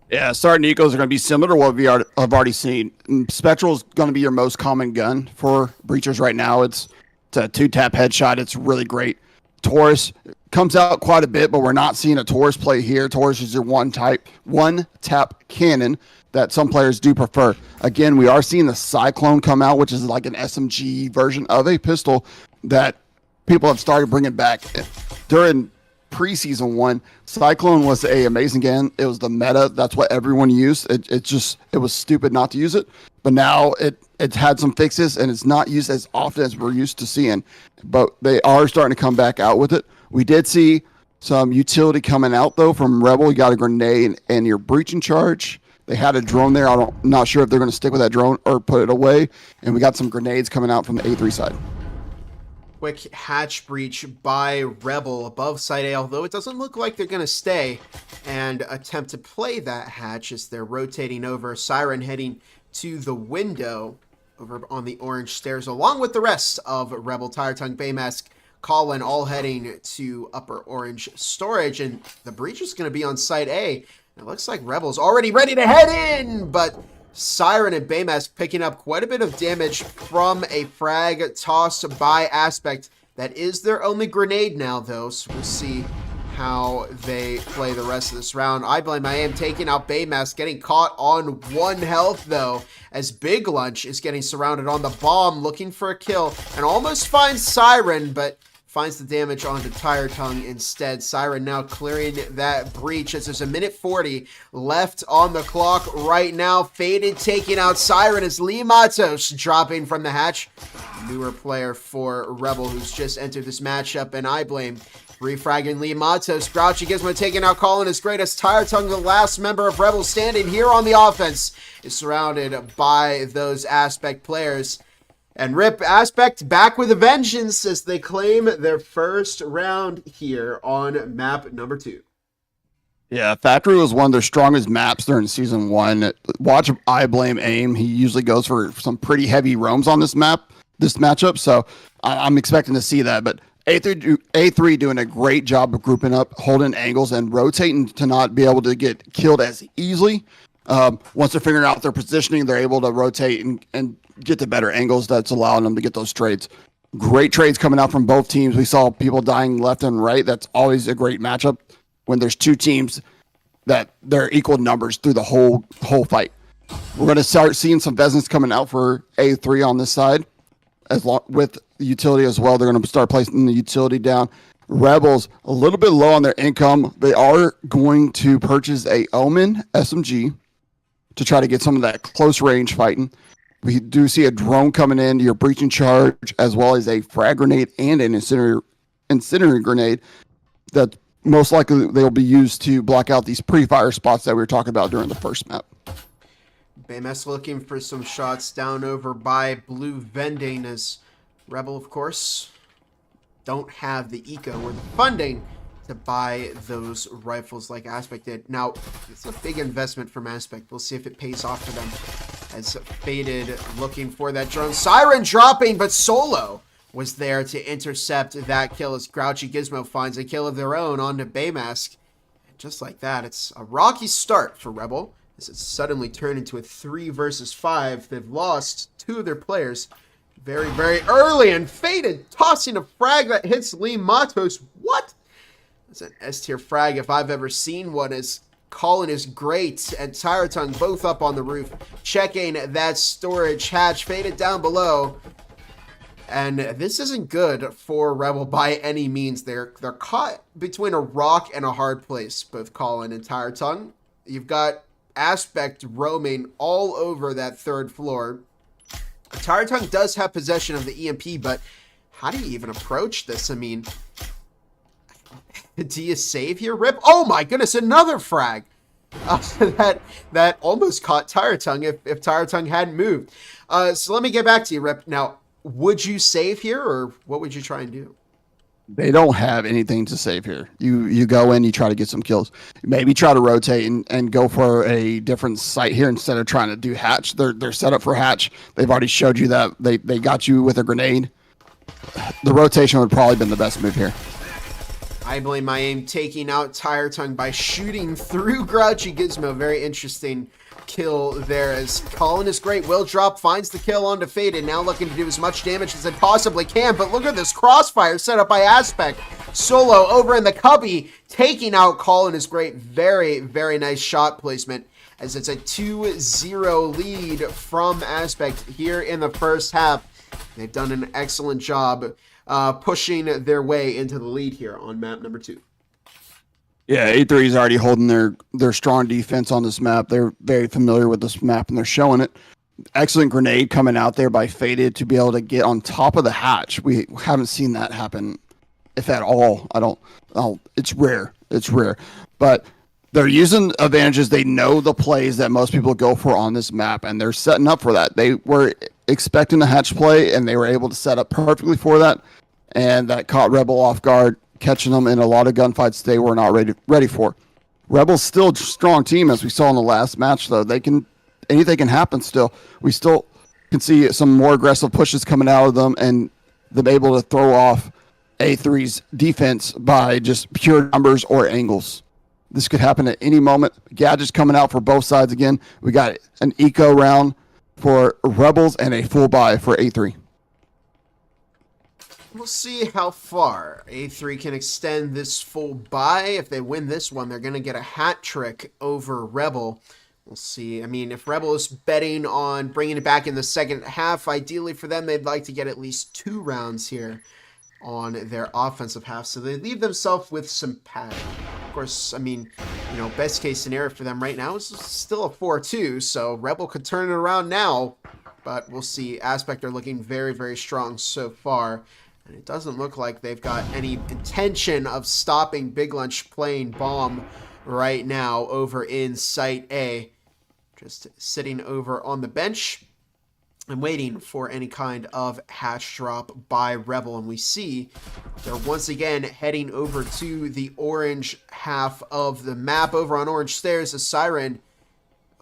Yeah, starting ecos are going to be similar to what we have already seen. Spectral is going to be your most common gun for Breachers right now. It's a 2-tap headshot. It's really great. Taurus comes out quite a bit, but we're not seeing a Taurus play here. Taurus is your one-tap cannon that some players do prefer. Again, we are seeing the Cyclone come out, which is like an SMG version of a pistol that people have started bringing back. During preseason 1, Cyclone was an amazing gun. It was the meta. That's what everyone used. It was stupid not to use it. But now it's had some fixes, and it's not used as often as we're used to seeing. But they are starting to come back out with it. We did see some utility coming out, though, from Rebel. You got a grenade and your breaching charge. They had a drone there. I'm not sure if they're going to stick with that drone or put it away. And we got some grenades coming out from the A3 side. Quick hatch breach by Rebel above side A, although it doesn't look like they're going to stay and attempt to play that hatch as they're rotating over. Siren heading to the window over on the orange stairs, along with the rest of Rebel. Tire Tongue Baymask Colin all heading to upper orange storage, and the breach is going to be on site A. It looks like Rebel's already ready to head in, but Siren and Baymask picking up quite a bit of damage from a frag tossed by Aspect. That is their only grenade now, though, so we'll see how they play the rest of this round. I blame I am taking out Baymask, getting caught on 1 health, though, as Big Lunch is getting surrounded on the bomb, looking for a kill, and almost finds Siren, but finds the damage onto Tire Tongue instead. Siren now clearing that breach as there's a minute 40 left on the clock right now. Faded taking out Siren as Lee Matos dropping from the hatch. Newer player for Rebel who's just entered this matchup, and I blame refragging Lee Matos. Grouchy Gizmo taking out Colin is great as Tire Tongue, the last member of Rebel standing here on the offense, is surrounded by those Aspect players. And Rip Aspect back with a vengeance as they claim their first round here on map number 2. Yeah, Factory was one of their strongest maps during Season 1. Watch I Blame Aim. He usually goes for some pretty heavy roams on this matchup, so I'm expecting to see that. But A3 doing a great job of grouping up, holding angles, and rotating to not be able to get killed as easily. Once they're figuring out their positioning, they're able to rotate and get to better angles that's allowing them to get those trades. Great trades coming out from both teams. We saw people dying left and right. That's always a great matchup when there's two teams that they're equal numbers through the whole fight. We're going to start seeing some Vesnas coming out for A3 on this side, with the utility as well. They're going to start placing the utility down. Rebels a little bit low on their income. They are going to purchase a Omen SMG to try to get some of that close range fighting. We do see a drone coming in, your breaching charge, as well as a frag grenade and an incendiary grenade that most likely they'll be used to block out these pre-fire spots that we were talking about during the first map. Baymask looking for some shots down over by Blue Vending as Rebel, of course, don't have the eco or the funding to buy those rifles like Aspect did. Now, it's a big investment from Aspect. We'll see if it pays off for them. As Faded looking for that drone. Siren dropping, but Solo was there to intercept that kill as Grouchy Gizmo finds a kill of their own onto Baymask. And just like that, it's a rocky start for Rebel as it's suddenly turned into a 3 versus 5. They've lost 2 of their players very, very early, and Faded tossing a frag that hits Lee Matos. What? It's an S-tier frag if I've ever seen one, as Colin is great and Tire Tongue both up on the roof, checking that storage hatch. Faded down below. And this isn't good for Rebel by any means. They're caught between a rock and a hard place, both Colin and Tire Tongue. You've got Aspect roaming all over that 3rd floor. Tire Tongue does have possession of the EMP, but how do you even approach this? I mean, do you save here, Rip? Oh my goodness, another frag! That almost caught Tire Tongue if Tire Tongue hadn't moved. So let me get back to you, Rip. Now, would you save here, or what would you try and do? They don't have anything to save here. You go in, you try to get some kills. Maybe try to rotate and go for a different site here instead of trying to do hatch. They're set up for hatch. They've already showed you that they got you with a grenade. The rotation would probably been the best move here. I blame my aim taking out Tire Tongue by shooting through Grouchy Gizmo. Very interesting kill there as Colin is great. Will drop, finds the kill onto Faded. Now looking to do as much damage as they possibly can. But look at this crossfire set up by Aspect. Solo over in the cubby, taking out Colin is great. Very, very nice shot placement as it's a 2-0 lead from Aspect here in the first half. They've done an excellent job pushing their way into the lead here on map number 2. Yeah, A3 is already holding their strong defense on this map. They're very familiar with this map, and they're showing it. Excellent grenade coming out there by Faded to be able to get on top of the hatch. We haven't seen that happen, if at all. It's rare. It's rare. But they're using advantages. They know the plays that most people go for on this map, and they're setting up for that. They were expecting a hatch play, and they were able to set up perfectly for that, and that caught Rebel off guard, catching them in a lot of gunfights they were not ready for. Rebel's still a strong team, as we saw in the last match, though. Anything can happen still. We still can see some more aggressive pushes coming out of them, and them able to throw off A3's defense by just pure numbers or angles. This could happen at any moment. Gadgets coming out for both sides again. We got an eco round for Rebels and a full buy for A3. We'll see how far A3 can extend this full buy. If they win this one, they're going to get a hat trick over Rebel. We'll see. I mean, if Rebel is betting on bringing it back in the second half, ideally for them, they'd like to get at least 2 rounds here on their offensive half, so they leave themselves with some padding. Of course, I mean, you know, best case scenario for them right now is still a 4-2, so Rebel could turn it around now, but we'll see. Aspect are looking very, very strong so far, and it doesn't look like they've got any intention of stopping Big Lunch playing bomb right now over in Site A. Just sitting over on the bench and waiting for any kind of hatch drop by Rebel. And we see they're once again heading over to the orange half of the map. Over on Orange Stairs, a Siren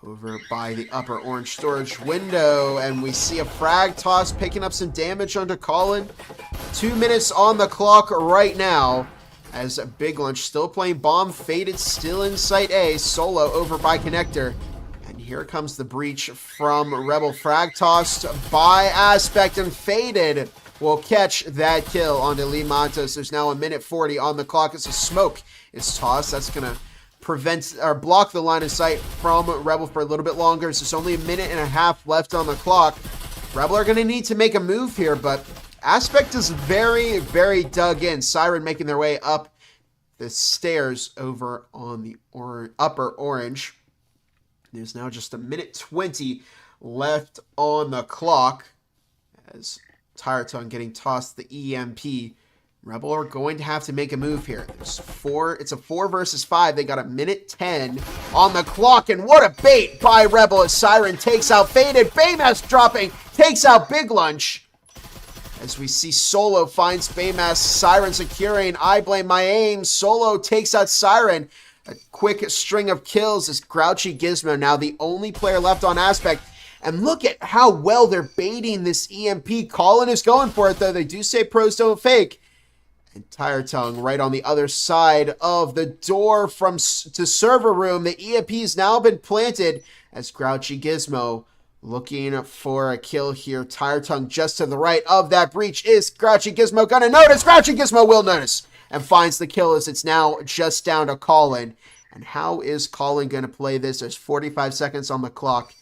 over by the upper orange storage window. And we see a frag toss picking up some damage onto Colin. 2 minutes on the clock right now as Big Lunch still playing bomb. Faded still in Site A. Solo over by Connector. Here comes the breach from Rebel. Frag tossed by Aspect, and Faded will catch that kill onto Lee Matos. There's now 1:40 on the clock as a smoke is tossed. That's going to prevent or block the line of sight from Rebel for a little bit longer. So there's only 1.5 minutes left on the clock. Rebel are going to need to make a move here, but Aspect is very, very dug in. Siren making their way up the stairs over on the upper orange. There's now just 1:20 left on the clock as Tire Tongue getting tossed the EMP. Rebel are going to have to make a move here. It's a 4 versus 5. They got 1:10 on the clock, and what a bait by Rebel as Siren takes out Faded. Baymass dropping, takes out Big Lunch. As we see Solo finds Baymass, Siren securing. I blame my aim. Solo takes out Siren. A quick string of kills is Grouchy Gizmo, now the only player left on Aspect. And look at how well they're baiting this EMP. Colin is going for it, though. They do say pros don't fake. And Tire Tongue right on the other side of the door to server room. The EMP has now been planted as Grouchy Gizmo looking for a kill here. Tire Tongue just to the right of that breach. Is Grouchy Gizmo going to notice? Grouchy Gizmo will notice and finds the kill as it's now just down to Colin. And how is Colin going to play this? There's 45 seconds on the clock.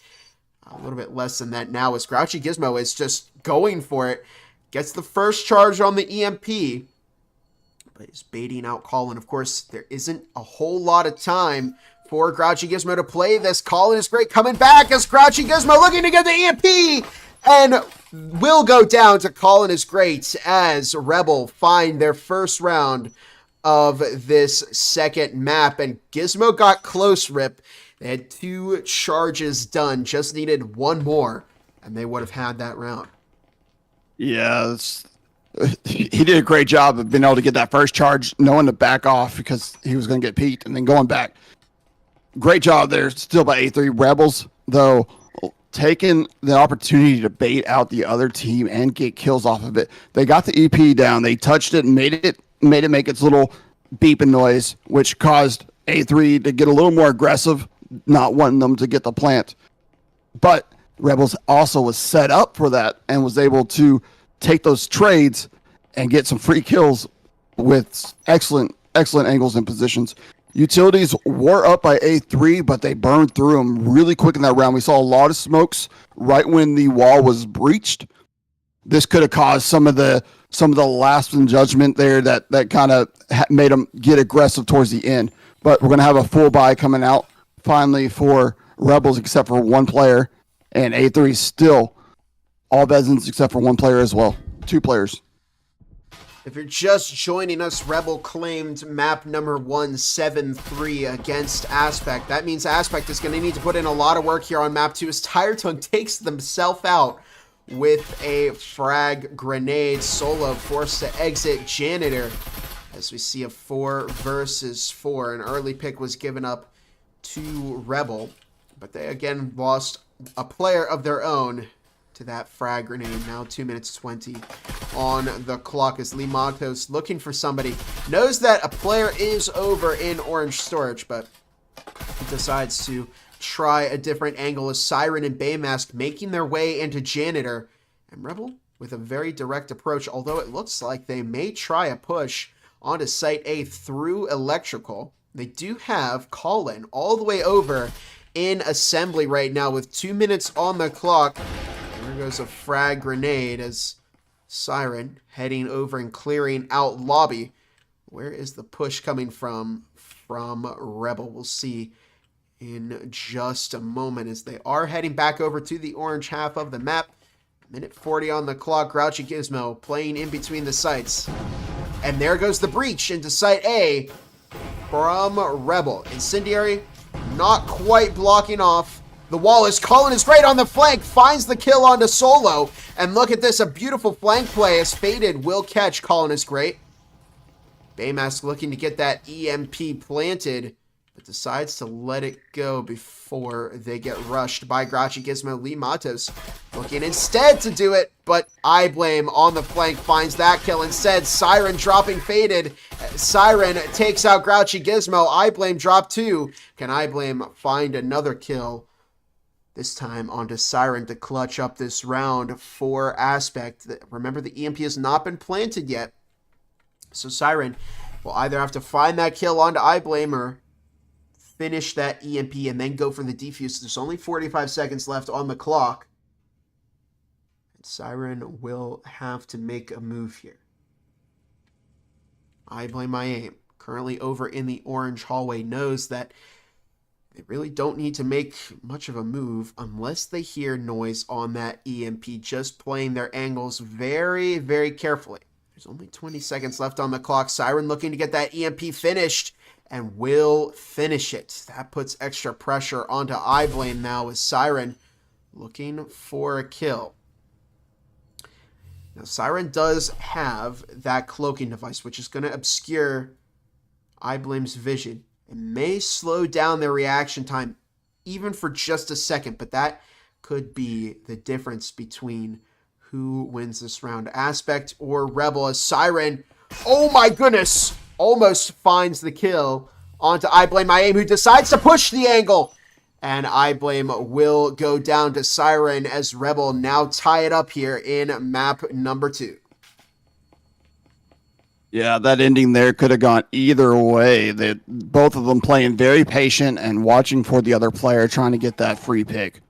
A little bit less than that now as Grouchy Gizmo is just going for it. Gets the first charge on the EMP. But is baiting out Colin. Of course, there isn't a whole lot of time for Grouchy Gizmo to play this. Colin is great coming back as Grouchy Gizmo looking to get the EMP. And will go down to Colin is great as Rebel find their first round of this second map. And Gizmo got close, Rip. They had 2 charges done, just needed 1 more, and they would have had that round. Yeah, he did a great job of being able to get that first charge, knowing to back off because he was going to get peeked, and then going back. Great job there still by A3. Rebels, though, taking the opportunity to bait out the other team and get kills off of it. They got the EP down. They touched it and made it make its little beeping noise, which caused A3 to get a little more aggressive, not wanting them to get the plant. But Rebels also was set up for that and was able to take those trades and get some free kills with excellent angles and positions. Utilities were up by A3, but they burned through them really quick in that round. We saw a lot of smokes right when the wall was breached. This could have caused some of the last in judgment there that kind of made them get aggressive towards the end. But we're going to have a full buy coming out finally for Rebels, except for 1 player, and A3 still all Bezins except for 1 player as well. 2 players. If you're just joining us, Rebel claimed map number 173 against Aspect. That means Aspect is going to need to put in a lot of work here on map 2 as Tire Tongue takes themselves out with a frag grenade. Solo forced to exit Janitor as we see a 4 versus 4. An early pick was given up to Rebel, but they again lost a player of their own to that frag grenade. Now 2:20 on the clock as Lee Matos looking for somebody. Knows that a player is over in orange storage, but decides to try a different angle as Siren and Baymask making their way into Janitor. And Rebel with a very direct approach, although it looks like they may try a push onto Site A through Electrical. They do have Colin all the way over in assembly right now with 2 minutes on the clock. There goes a frag grenade as Siren heading over and clearing out lobby. Where is the push coming from Rebel? We'll see in just a moment as they are heading back over to the orange half of the map. Minute 40 on the clock. Grouchy Gizmo playing in between the sites. And there goes the breach into Site A from Rebel. Incendiary not quite blocking off the wall as Colin is great on the flank. Finds the kill onto Solo. And look at this, a beautiful flank play as Faded will catch. Colin is great. Baymask looking to get that EMP planted, but decides to let it go before they get rushed by Grouchy Gizmo. Lee Matos looking instead to do it, but I Blame on the flank finds that kill instead. Siren dropping Faded. Siren takes out Grouchy Gizmo. I Blame drop 2. Can I Blame find another kill? This time onto Siren to clutch up this round for Aspect. Remember, the EMP has not been planted yet. So Siren will either have to find that kill onto I Blame or finish that EMP and then go for the defuse. There's only 45 seconds left on the clock. And Siren will have to make a move here. I Blame my aim. Currently over in the orange hallway knows that they really don't need to make much of a move unless they hear noise on that EMP. Just playing their angles very, very carefully. There's only 20 seconds left on the clock. Siren looking to get that EMP finished and will finish it. That puts extra pressure onto I Blame now with Siren looking for a kill. Now, Siren does have that cloaking device, which is going to obscure I Blame's vision. It may slow down their reaction time even for just a second, but that could be the difference between who wins this round, Aspect or Rebel, as Siren, oh my goodness, almost finds the kill onto I Blame my aim, who decides to push the angle. And I Blame will go down to Siren as Rebel now tie it up here in map number 2. Yeah, that ending there could have gone either way. Both of them playing very patient and watching for the other player, trying to get that free pick.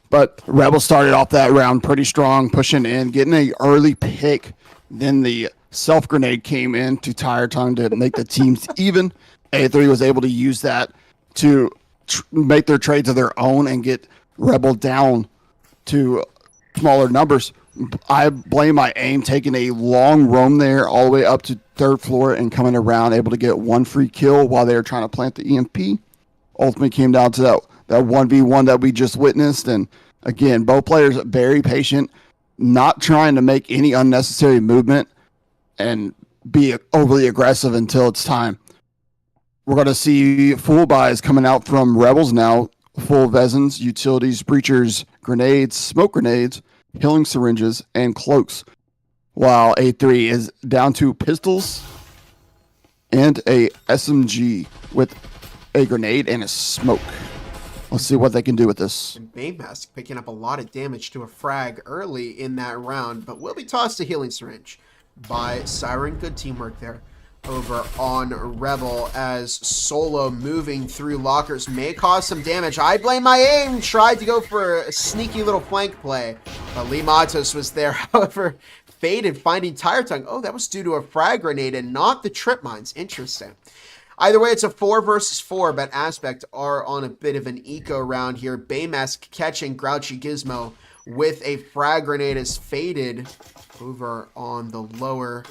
But Rebel started off that round pretty strong, pushing in, getting an early pick. Then the self-grenade came in to tire time to make the teams even. A3 was able to use that to make their trades of their own and get Rebel down to smaller numbers. I Blame my aim, taking a long roam there all the way up to 3rd floor and coming around, able to get one free kill while they were trying to plant the EMP. Ultimately came down to that 1v1 that we just witnessed. And again, both players very patient, not trying to make any unnecessary movement and be overly aggressive until it's time. We're going to see full buys coming out from Rebels now. Full Vezins, utilities, breachers, grenades, smoke grenades, healing syringes, and cloaks. While A3 is down to pistols and a SMG with a grenade and a smoke. Let's see what they can do with this. And Baymask picking up a lot of damage to a frag early in that round, but will be tossed a healing syringe by Siren. Good teamwork there over on Rebel as Solo moving through lockers may cause some damage. I Blame my aim. Tried to go for a sneaky little flank play, but Lee Matos was there. However, Faded finding Tire Tongue. Oh, that was due to a frag grenade and not the trip mines. Interesting. Either way, it's a 4 versus 4, but Aspect are on a bit of an eco round here. Baymask catching Grouchy Gizmo with a frag grenade as Faded over on the lower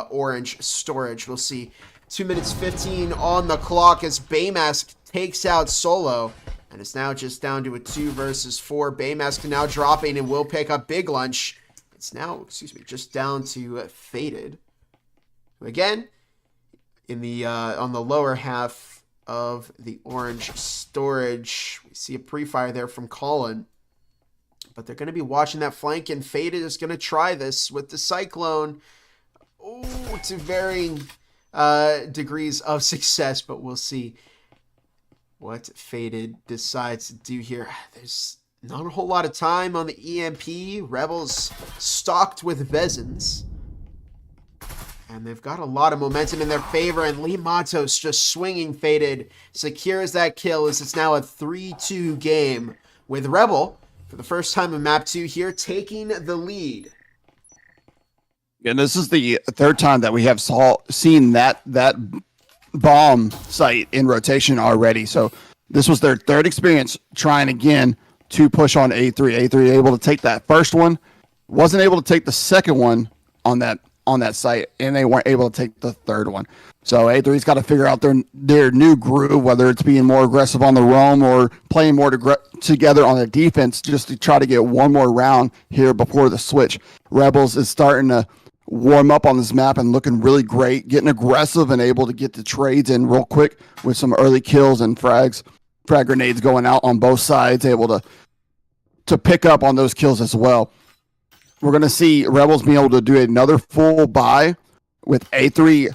orange storage. We'll see 2 minutes 15 on the clock as Baymask takes out Solo, and it's now just down to a 2 versus 4. Baymask now dropping and will pick up Big Lunch. It's now, just down to Faded, who again, in the on the lower half of the orange storage, we see a pre-fire there from Colin. But they're going to be watching that flank, and Faded is going to try this with the Cyclone. Oh, to varying degrees of success, but we'll see what Faded decides to do here. There's not a whole lot of time on the EMP. Rebels stocked with Vezins. And they've got a lot of momentum in their favor, and Lee Matos just swinging Faded secures that kill as it's now a 3-2 game with Rebel, for the first time in map 2 here, taking the lead. And this is the third time that we have seen that bomb site in rotation already. So this was their third experience trying again to push on A3. A3 able to take that first one, wasn't able to take the second one on that site, and they weren't able to take the third one. So A3's got to figure out their new groove, whether it's being more aggressive on the roam or playing more together on the defense, just to try to get one more round here before the switch. Rebels is starting to warm up on this map and looking really great, getting aggressive and able to get the trades in real quick with some early kills and frag grenades going out on both sides, able to pick up on those kills as well. We're going to see Rebels being able to do another full buy with A3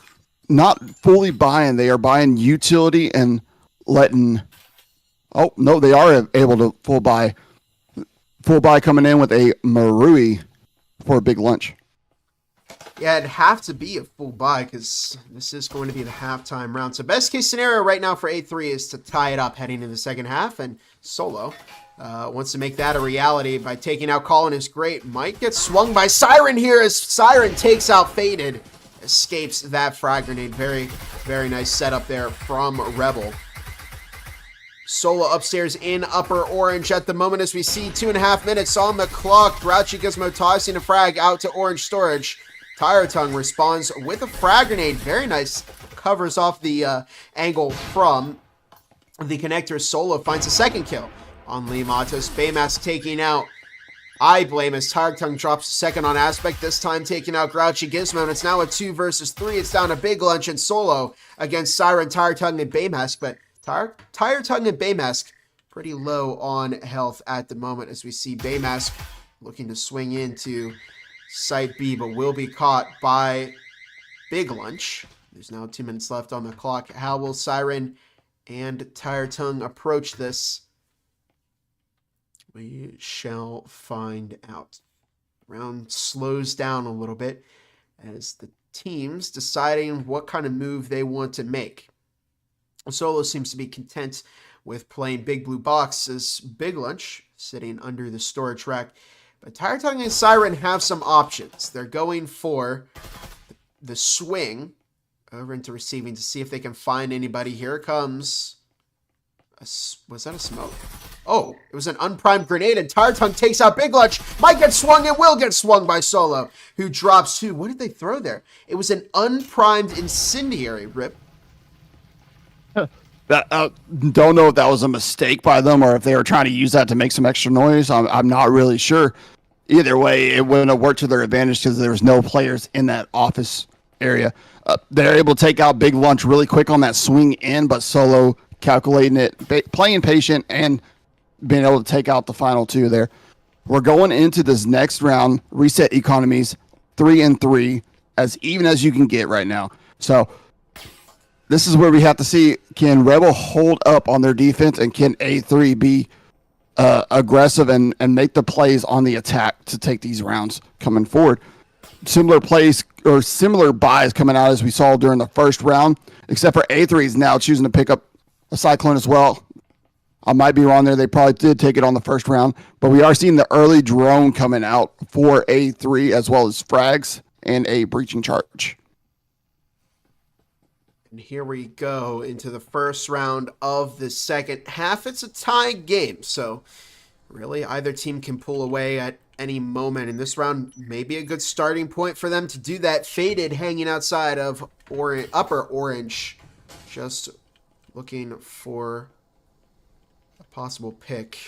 not fully buying. They are buying utility and letting... Oh, no, they are able to full buy. Full buy coming in with a Marui for a big lunch. Yeah, it'd have to be a full buy because this is going to be the halftime round. So best case scenario right now for A3 is to tie it up heading into the second half, and Solo wants to make that a reality by taking out Colin is great. Might get swung by Siren here as Siren takes out Faded. Escapes that frag grenade. Very, very nice setup there from Rebel. Solo upstairs in upper orange at the moment as we see 2.5 minutes on the clock. Grouchy Gizmo tossing a frag out to orange storage. Tire Tongue responds with a frag grenade. Very nice. Covers off the angle from the connector. Solo finds a second kill on Lee Matos. Baymask taking out I Blame as Tire Tongue drops a second on Aspect, this time taking out Grouchy Gizmo, and it's now a 2 versus 3. It's down to Big Lunch and Solo against Siren, Tire Tongue, and Baymask, but Tire Tongue and Baymask pretty low on health at the moment as we see Baymask looking to swing into Site B, but will be caught by Big Lunch. There's now 2 minutes left on the clock. How will Siren and Tire Tongue approach this? We shall find out. Round slows down a little bit as the teams deciding what kind of move they want to make. Solo seems to be content with playing Big Blue Box as Big Lunch sitting under the storage rack. But Tire Tongue and Siren have some options. They're going for the swing over into receiving to see if they can find anybody. Here comes... was that a smoke? Oh, it was an unprimed grenade, and Tire Tongue takes out Big Lunch. Might get swung, it will get swung by Solo, who drops 2. What did they throw there? It was an unprimed incendiary, Rip. Don't know if that was a mistake by them or if they were trying to use that to make some extra noise. I'm not really sure. Either way, it wouldn't have worked to their advantage because there was no players in that office area. They're able to take out Big Lunch really quick on that swing in, but Solo calculating it, playing patient, and being able to take out the final 2 there. We're going into this next round, reset economies, 3-3, as even as you can get right now. So this is where we have to see, can Rebel hold up on their defense, and can A3 be aggressive and make the plays on the attack to take these rounds coming forward. Similar plays or similar buys coming out as we saw during the first round, except for A3 is now choosing to pick up a Cyclone as well. I might be wrong there. They probably did take it on the first round, but we are seeing the early drone coming out for A3 as well as frags and a breaching charge. And here we go into the first round of the second half. It's a tie game, so really either team can pull away at any moment. And this round may be a good starting point for them to do that. Faded hanging outside of upper orange, just looking for a possible pick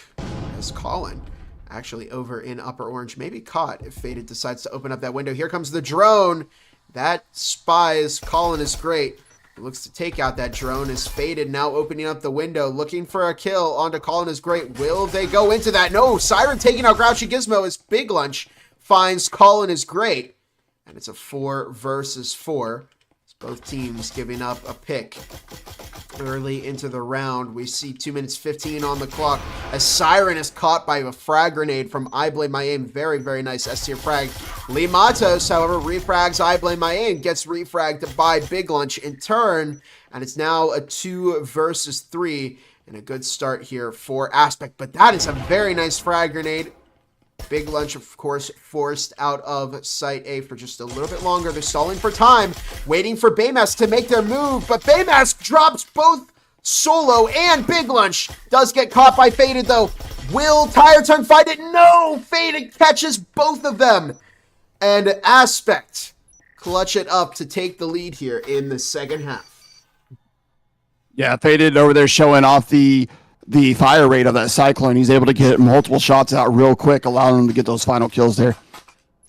as Colin actually over in upper orange may be caught if Faded decides to open up that window. Here comes the drone. That spies Colin is great. Looks to take out that drone. Is Faded now opening up the window, looking for a kill onto Colin is Great. Will they go into that? No, Siren taking out Grouchy Gizmo as Big Lunch finds Colin is Great. And it's a 4 versus 4. It's both teams giving up a pick. Early into the round, we see 2 minutes 15 on the clock as Siren is caught by a frag grenade from I Blame My Aim. Very, very nice S-tier frag. Lee Matos, however, refrags I Blame My Aim, gets refragged by Big Lunch in turn, and it's now a 2 versus 3, and a good start here for Aspect. But that is a very nice frag grenade. Big Lunch, of course, forced out of Site A for just a little bit longer. They're stalling for time, waiting for Baymask to make their move, but Baymask drops both Solo and Big Lunch. Does get caught by Faded, though. Will Tire Tongue find it? No! Faded catches both of them. And Aspect clutch it up to take the lead here in the second half. Yeah, Faded over there showing off the fire rate of that Cyclone. He's able to get multiple shots out real quick, allowing him to get those final kills there.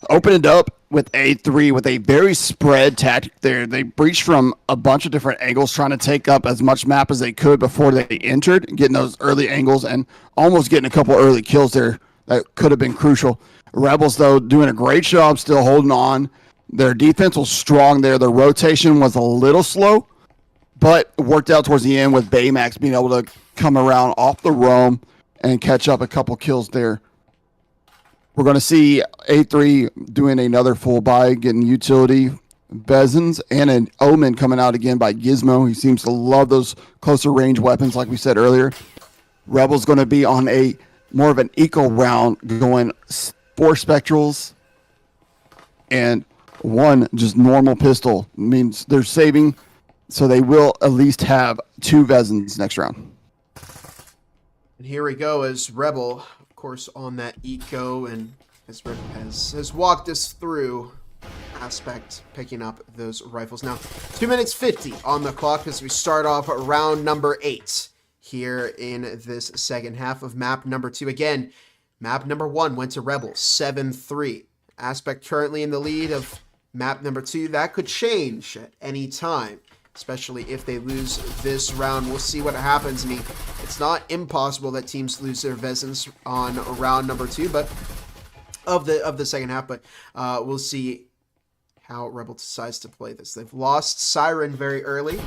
Opened it up with A3 with a very spread tactic there. They breached from a bunch of different angles, trying to take up as much map as they could before they entered, getting those early angles and almost getting a couple early kills there that could have been crucial. Rebels, though, doing a great job still holding on. Their defense was strong there. Their rotation was a little slow, but worked out towards the end with Baymax being able to come around off the roam and catch up a couple kills there. We're going to see A3 doing another full buy, getting utility, Bezins, and an Omen coming out again by Gizmo. He seems to love those closer range weapons, like we said earlier. Rebel's going to be on a more of an eco round, going 4 Spectrals and 1 just normal pistol. It means they're saving, so they will at least have 2 Vezins next round. And here we go as Rebel, of course, on that eco, and as Rebel has walked us through Aspect picking up those rifles. Now, 2 minutes 50 on the clock as we start off round number 8 here in this second half of map number 2. Again, map number 1 went to Rebel, 7-3. Aspect currently in the lead of map number 2. That could change at any time, especially if they lose this round. We'll see what happens. I mean, it's not impossible that teams lose their Vezins on round number 2, but of the second half. But we'll see how Rebel decides to play this. They've lost Siren very early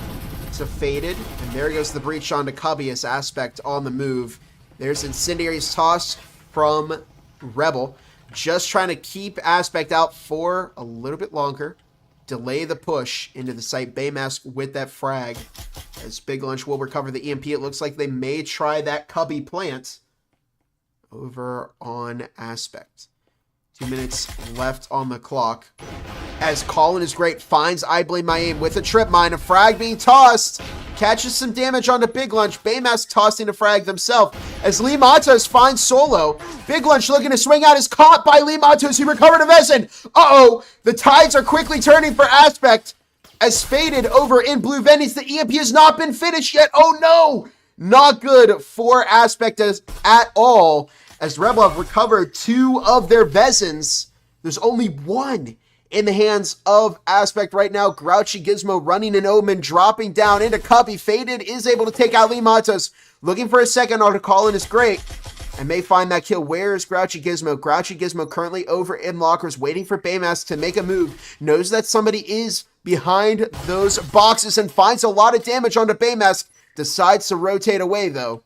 to Faded, and there goes the breach onto Cubby as Aspect on the move. There's Incendiary's toss from Rebel, just trying to keep Aspect out for a little bit longer. Delay the push into the site. Baymask with that frag as Big Lunch will recover the EMP. It looks like they may try that Cubby plant over on Aspect. 2 minutes left on the clock as Colin is Great finds I Blame My Aim with a trip mine. A frag being tossed. Catches some damage onto Big Lunch. Baymask tossing a frag themselves as Lee Matos finds Solo. Big Lunch looking to swing out is caught by Lee Matos, who recovered a Vezin. Uh-oh, the tides are quickly turning for Aspect as Faded over in Blue Venice. The EMP has not been finished yet. Oh no, not good for Aspect at all as Rebel have recovered 2 of their Vezins. There's only 1 in the hands of Aspect right now. Grouchy Gizmo running an Omen, dropping down into Cubby. Faded is able to take out Lee Matos. Looking for a second auto Colin is Great and may find that kill. Where is Grouchy Gizmo? Grouchy Gizmo currently over in lockers, waiting for Baymask to make a move. Knows that somebody is behind those boxes and finds a lot of damage onto Baymask. Decides to rotate away, though.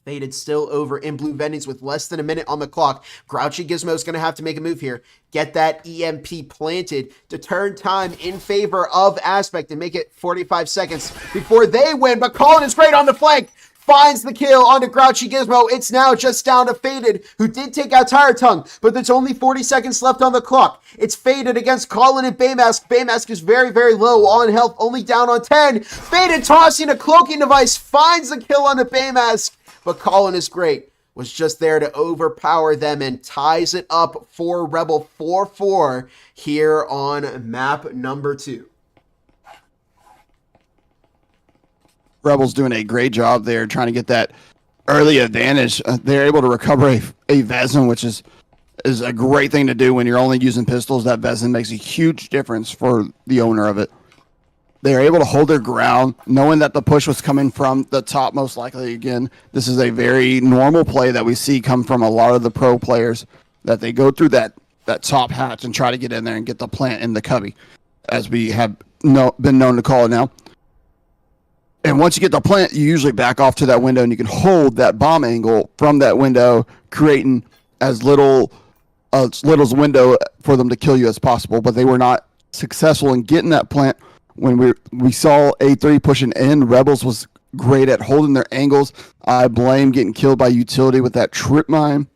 Faded still over in Blue Vendings with less than a minute on the clock. Grouchy Gizmo is going to have to make a move here. Get that EMP planted to turn time in favor of Aspect and make it 45 seconds before they win. But Colin is Great on the flank. Finds the kill onto Grouchy Gizmo. It's now just down to Faded, who did take out Tire Tongue, but there's only 40 seconds left on the clock. It's Faded against Colin and Baymask. Baymask is very, very low on health, only down on 10. Faded tossing a cloaking device, finds the kill onto Baymask. But Colin is Great was just there to overpower them and ties it up for Rebel 4-4 here on map number 2. Rebel's doing a great job there trying to get that early advantage. They're able to recover a Vezin, which is a great thing to do when you're only using pistols. That Vezin makes a huge difference for the owner of it. They were able to hold their ground, knowing that the push was coming from the top most likely. Again, this is a very normal play that we see come from a lot of the pro players, that they go through that top hatch and try to get in there and get the plant in the cubby, as we have been known to call it now. And once you get the plant, you usually back off to that window, and you can hold that bomb angle from that window, creating as little window for them to kill you as possible. But they were not successful in getting that plant. When we saw A3 pushing in, Rebels was great at holding their angles. I blame getting killed by utility with that trip mine.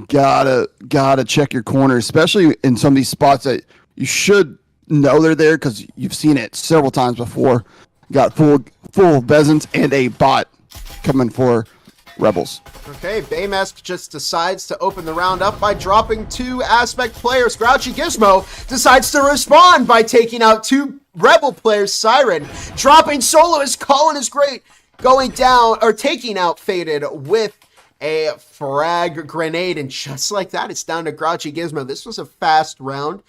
Gotta check your corner, especially in some of these spots that you should know they're there because you've seen it several times before. Got full Bezins and a bot coming for Rebels. Okay, Baymask just decides to open the round up by dropping 2 Aspect players. Grouchy Gizmo decides to respond by taking out 2 Rebel players. Siren dropping Soloist. Colin is great, going down or taking out Faded with a frag grenade, and just like that, it's down to Grouchy Gizmo. This was a fast round.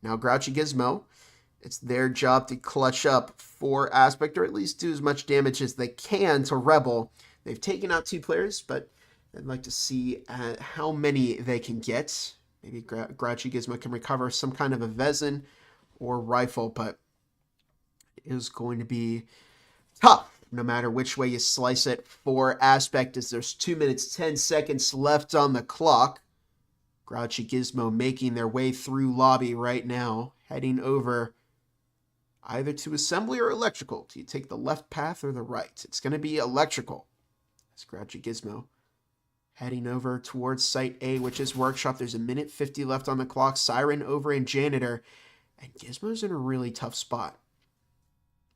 Now Grouchy Gizmo, it's their job to clutch up for Aspect, or at least do as much damage as they can to Rebel. They've taken out 2 players, but I'd like to see how many they can get. Maybe Grouchy Gizmo can recover some kind of a Vezin or rifle, but it is going to be tough no matter which way you slice it for Aspect, as there's 2 minutes, 10 seconds left on the clock. Grouchy Gizmo making their way through lobby right now, heading over either to assembly or electrical. Do you take the left path or the right? It's going to be electrical. It's Grouchy Gizmo heading over towards Site A, which is Workshop. There's 1:50 left on the clock. Siren over in Janitor. And Gizmo's in a really tough spot,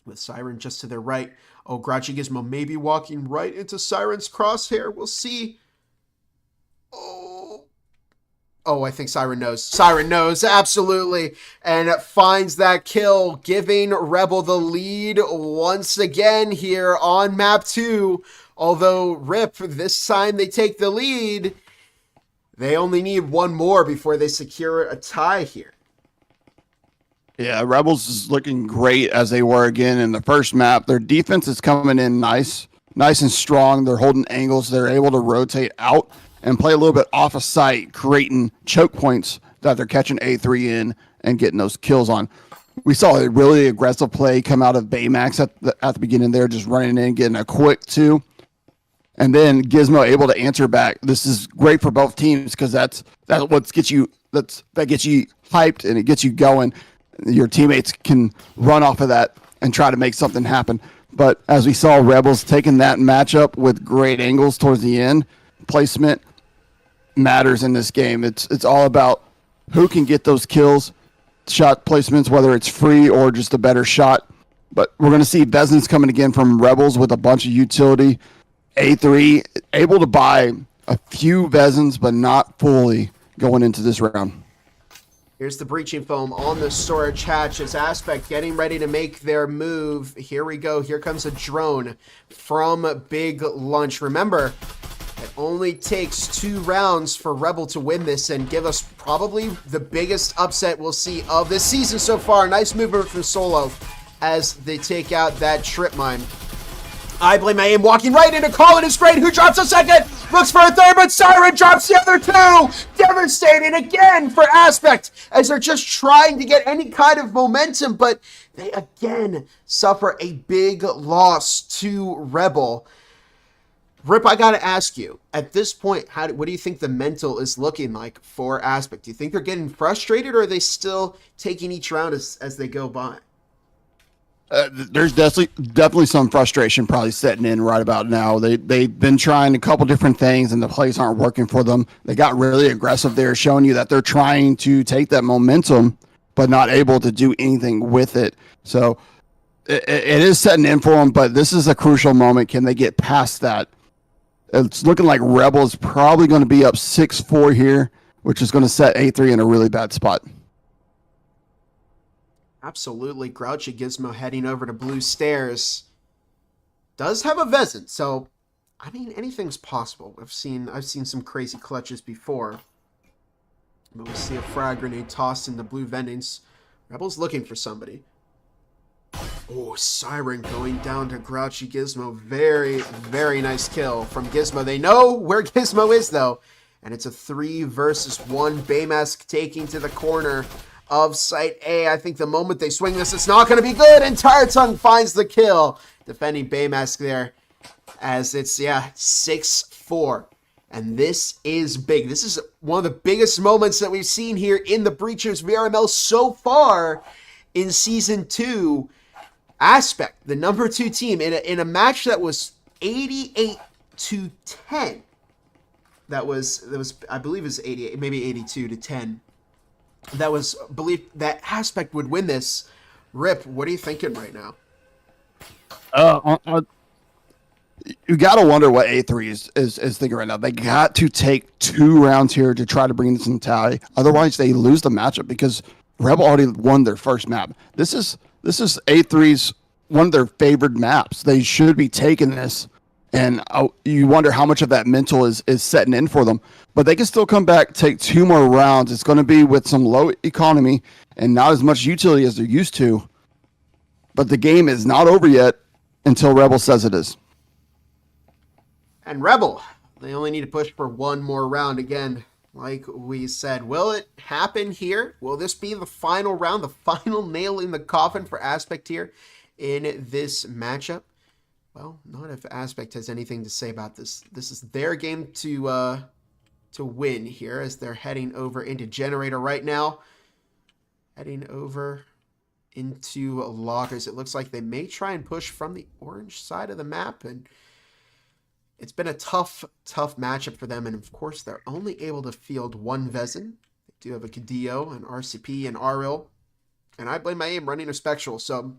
with Siren just to their right. Oh, Grouchy Gizmo may be walking right into Siren's crosshair. We'll see. Oh, I think Siren knows. Siren knows, absolutely. And finds that kill, giving Rebel the lead once again here on map 2. Although, RIP, this time they take the lead. They only need 1 more before they secure a tie here. Yeah, Rebels is looking great as they were again in the first map. Their defense is coming in nice and strong. They're holding angles. They're able to rotate out and play a little bit off of sight, creating choke points that they're catching A3 in and getting those kills on. We saw a really aggressive play come out of Baymax at the beginning there, just running in, getting a quick 2. And then Gizmo able to answer back. This is great for both teams because that's what gets you that gets you hyped and it gets you going. Your teammates can run off of that and try to make something happen. But as we saw, Rebels taking that matchup with great angles towards the end, placement matters in this game. It's all about who can get those kills, shot placements, whether it's free or just a better shot. But we're going to see Vezins coming again from Rebels with a bunch of utility. A3 able to buy a few Vezins, but not fully going into this round. Here's the breaching foam on the storage hatch as Aspect getting ready to make their move. Here we go. Here comes a drone from Big Lunch. Remember, it only takes 2 rounds for Rebel to win this and give us probably the biggest upset we'll see of this season so far. Nice movement from Solo as they take out that trip mine. I blame my aim, walking right into Colin is great, who drops a second, looks for a third, but Siren drops the other 2. Devastating again for Aspect, as they're just trying to get any kind of momentum, but they again suffer a big loss to Rebel. Rip, I gotta ask you, at this point, what do you think the mental is looking like for Aspect? Do you think they're getting frustrated, or are they still taking each round as they go by? There's definitely some frustration probably setting in right about now. They've been trying a couple different things and the plays aren't working for them. They got really aggressive there, showing you that they're trying to take that momentum, but not able to do anything with it. So it is setting in for them, but this is a crucial moment. Can they get past that? It's looking like Rebel is probably going to be up 6-4 here, which is going to set A3 in a really bad spot. Absolutely. Grouchy Gizmo heading over to Blue Stairs. Does have a Vezin, so I mean anything's possible. I've seen some crazy clutches before. But we see a frag grenade tossed into Blue Vendings. Rebel's looking for somebody. Oh, Siren going down to Grouchy Gizmo. Very, very nice kill from Gizmo. They know where Gizmo is, though. And it's a 3 versus 1. Baymask taking to the corner of Site A. I think the moment they swing this, it's not going to be good. And Tire Tongue finds the kill. Defending Baymask there as it's, 6-4. And this is big. This is one of the biggest moments that we've seen here in the Breachers VRML so far in Season 2. Aspect, the number 2 team, in a match that was 88-10. That was I believe it was 88, maybe 82-10. That was believed that Aspect would win this. Rip, what are you thinking right now? You got to wonder what A3 is thinking right now. They got to take 2 rounds here to try to bring this in tally. Otherwise, they lose the matchup because Rebel already won their first map. This is A3's one of their favored maps. They should be taking this, and you wonder how much of that mental is setting in for them. But they can still come back, take 2 more rounds. It's going to be with some low economy and not as much utility as they're used to. But the game is not over yet until Rebel says it is. And Rebel, they only need to push for 1 more round again. Like we said, will it happen here? Will this be the final round, the final nail in the coffin for Aspect here in this matchup? Well, not if Aspect has anything to say about this. This is their game to win here as they're heading over into Generator right now. Heading over into Lockers. It looks like they may try and push from the orange side of the map, and it's been a tough matchup for them, and of course, they're only able to field 1 Vezin. They do have a Cadillo, an RCP, and Aril, and I blame my aim running a Spectral, so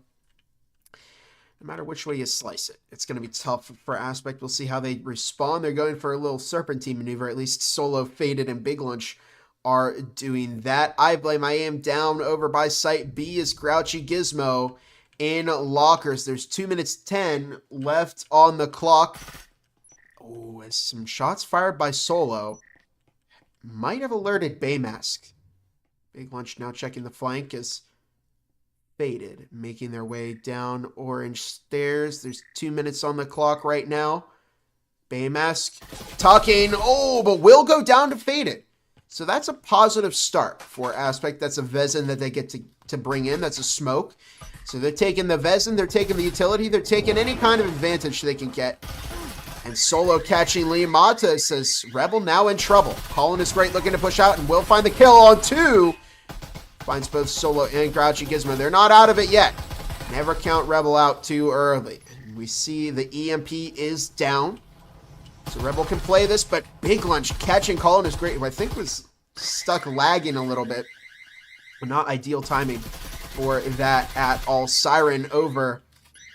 no matter which way you slice it, it's going to be tough for Aspect. We'll see how they respond. They're going for a little Serpentine maneuver, at least Solo, Faded, and Big Lunch are doing that. I blame my aim down over by Site B is Grouchy Gizmo in Lockers. There's 2 minutes 10 left on the clock. Oh, as some shots fired by Solo might have alerted Baymask. Big Lunch now checking the flank as Faded making their way down orange stairs. There's 2 minutes on the clock right now. Baymask talking. Oh, but will go down to Faded. So that's a positive start for Aspect. That's a Vezin that they get to bring in. That's a smoke. So they're taking the Vezin. They're taking the utility. They're taking any kind of advantage they can get. And Solo catching Liamata says, Rebel now in trouble. Colin is great, looking to push out, and will find the kill on 2. Finds both Solo and Grouchy Gizmo. They're not out of it yet. Never count Rebel out too early. And we see the EMP is down. So Rebel can play this, but Big Lunch catching Colin is great. Who I think was stuck lagging a little bit. But not ideal timing for that at all. Siren over,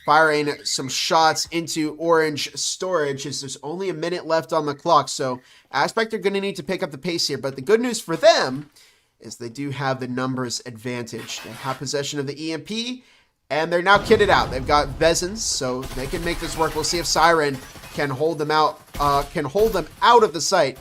firing some shots into orange storage as there's only a minute left on the clock. So Aspect are going to need to pick up the pace here. But the good news for them is they do have the numbers advantage. They have possession of the EMP, and they're now kitted out. They've got Vezins, so they can make this work. We'll see if Siren can hold them out, of the site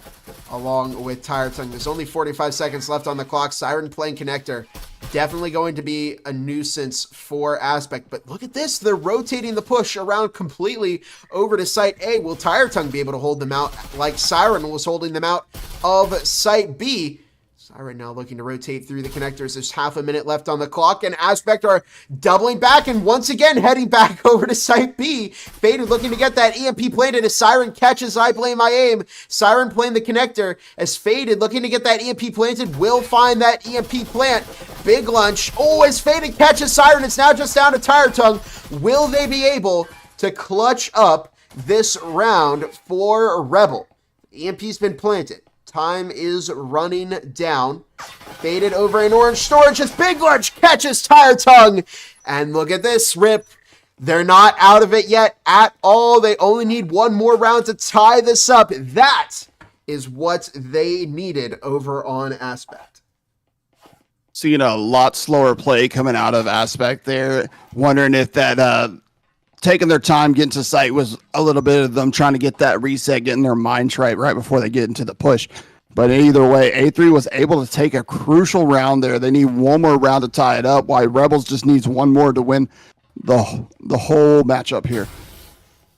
along with Tire Tongue. There's only 45 seconds left on the clock. Siren playing connector. Definitely going to be a nuisance for Aspect. But look at this. They're rotating the push around completely over to Site A. Will Tire Tongue be able to hold them out like Siren was holding them out of Site B? Siren now looking to rotate through the connectors. There's half a minute left on the clock, and Aspect are doubling back and once again heading back over to Site B. Faded looking to get that EMP planted as Siren catches I blame my aim. Siren playing the connector as Faded looking to get that EMP planted. Will find that EMP plant. Big Lunch. Oh, as Faded catches Siren, it's now just down to Tire Tongue. Will they be able to clutch up this round for Rebel? The EMP's been planted. Time is running down. Faded over in orange storage as Big Lunch catches Tire Tongue. And look at this, Rip. They're not out of it yet at all. They only need 1 more round to tie this up. That is what they needed over on Aspect. Seeing a lot slower play coming out of Aspect there. Wondering if that taking their time getting to site was a little bit of them trying to get that reset, getting their minds right before they get into the push. But either way, A3 was able to take a crucial round there. They need 1 more round to tie it up, while Rebels just needs 1 more to win the whole matchup here.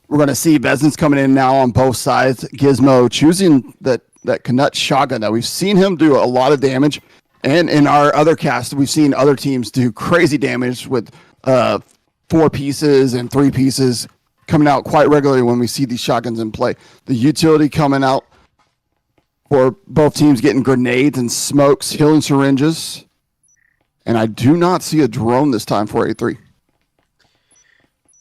We're going to see Vezins coming in now on both sides. Gizmo choosing that Knut shotgun that we've seen him do a lot of damage. And in our other cast, we've seen other teams do crazy damage with 4 pieces and 3 pieces coming out quite regularly when we see these shotguns in play. The utility coming out for both teams getting grenades and smokes, healing syringes. And I do not see a drone this time for A3.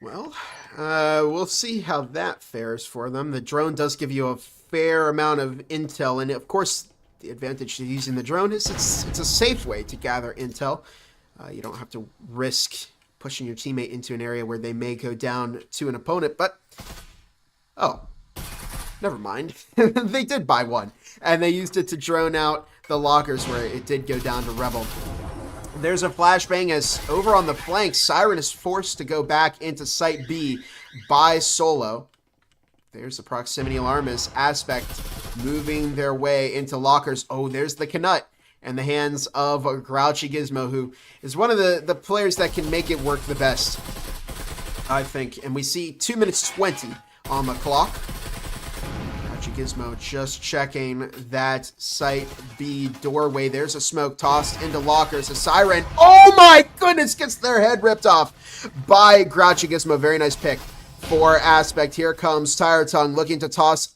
Well, we'll see how that fares for them. The drone does give you a fair amount of intel, and of course, the advantage to using the drone is it's a safe way to gather intel. You don't have to risk pushing your teammate into an area where they may go down to an opponent, but oh, never mind. They did buy one, and they used it to drone out the lockers where it did go down to Rebel. There's a flashbang as over on the flank, Siren is forced to go back into Site B by Solo. There's the proximity alarm as Aspect moving their way into lockers. Oh, there's the Knut and the hands of Grouchy Gizmo, who is one of the players that can make it work the best, I think. And we see 2 minutes 20 on the clock. Gizmo just checking that Site B doorway. There's a smoke tossed into lockers. A Siren, oh my goodness, gets their head ripped off by Grouchy Gizmo. Very nice pick for Aspect. Here comes Tire Tongue looking to toss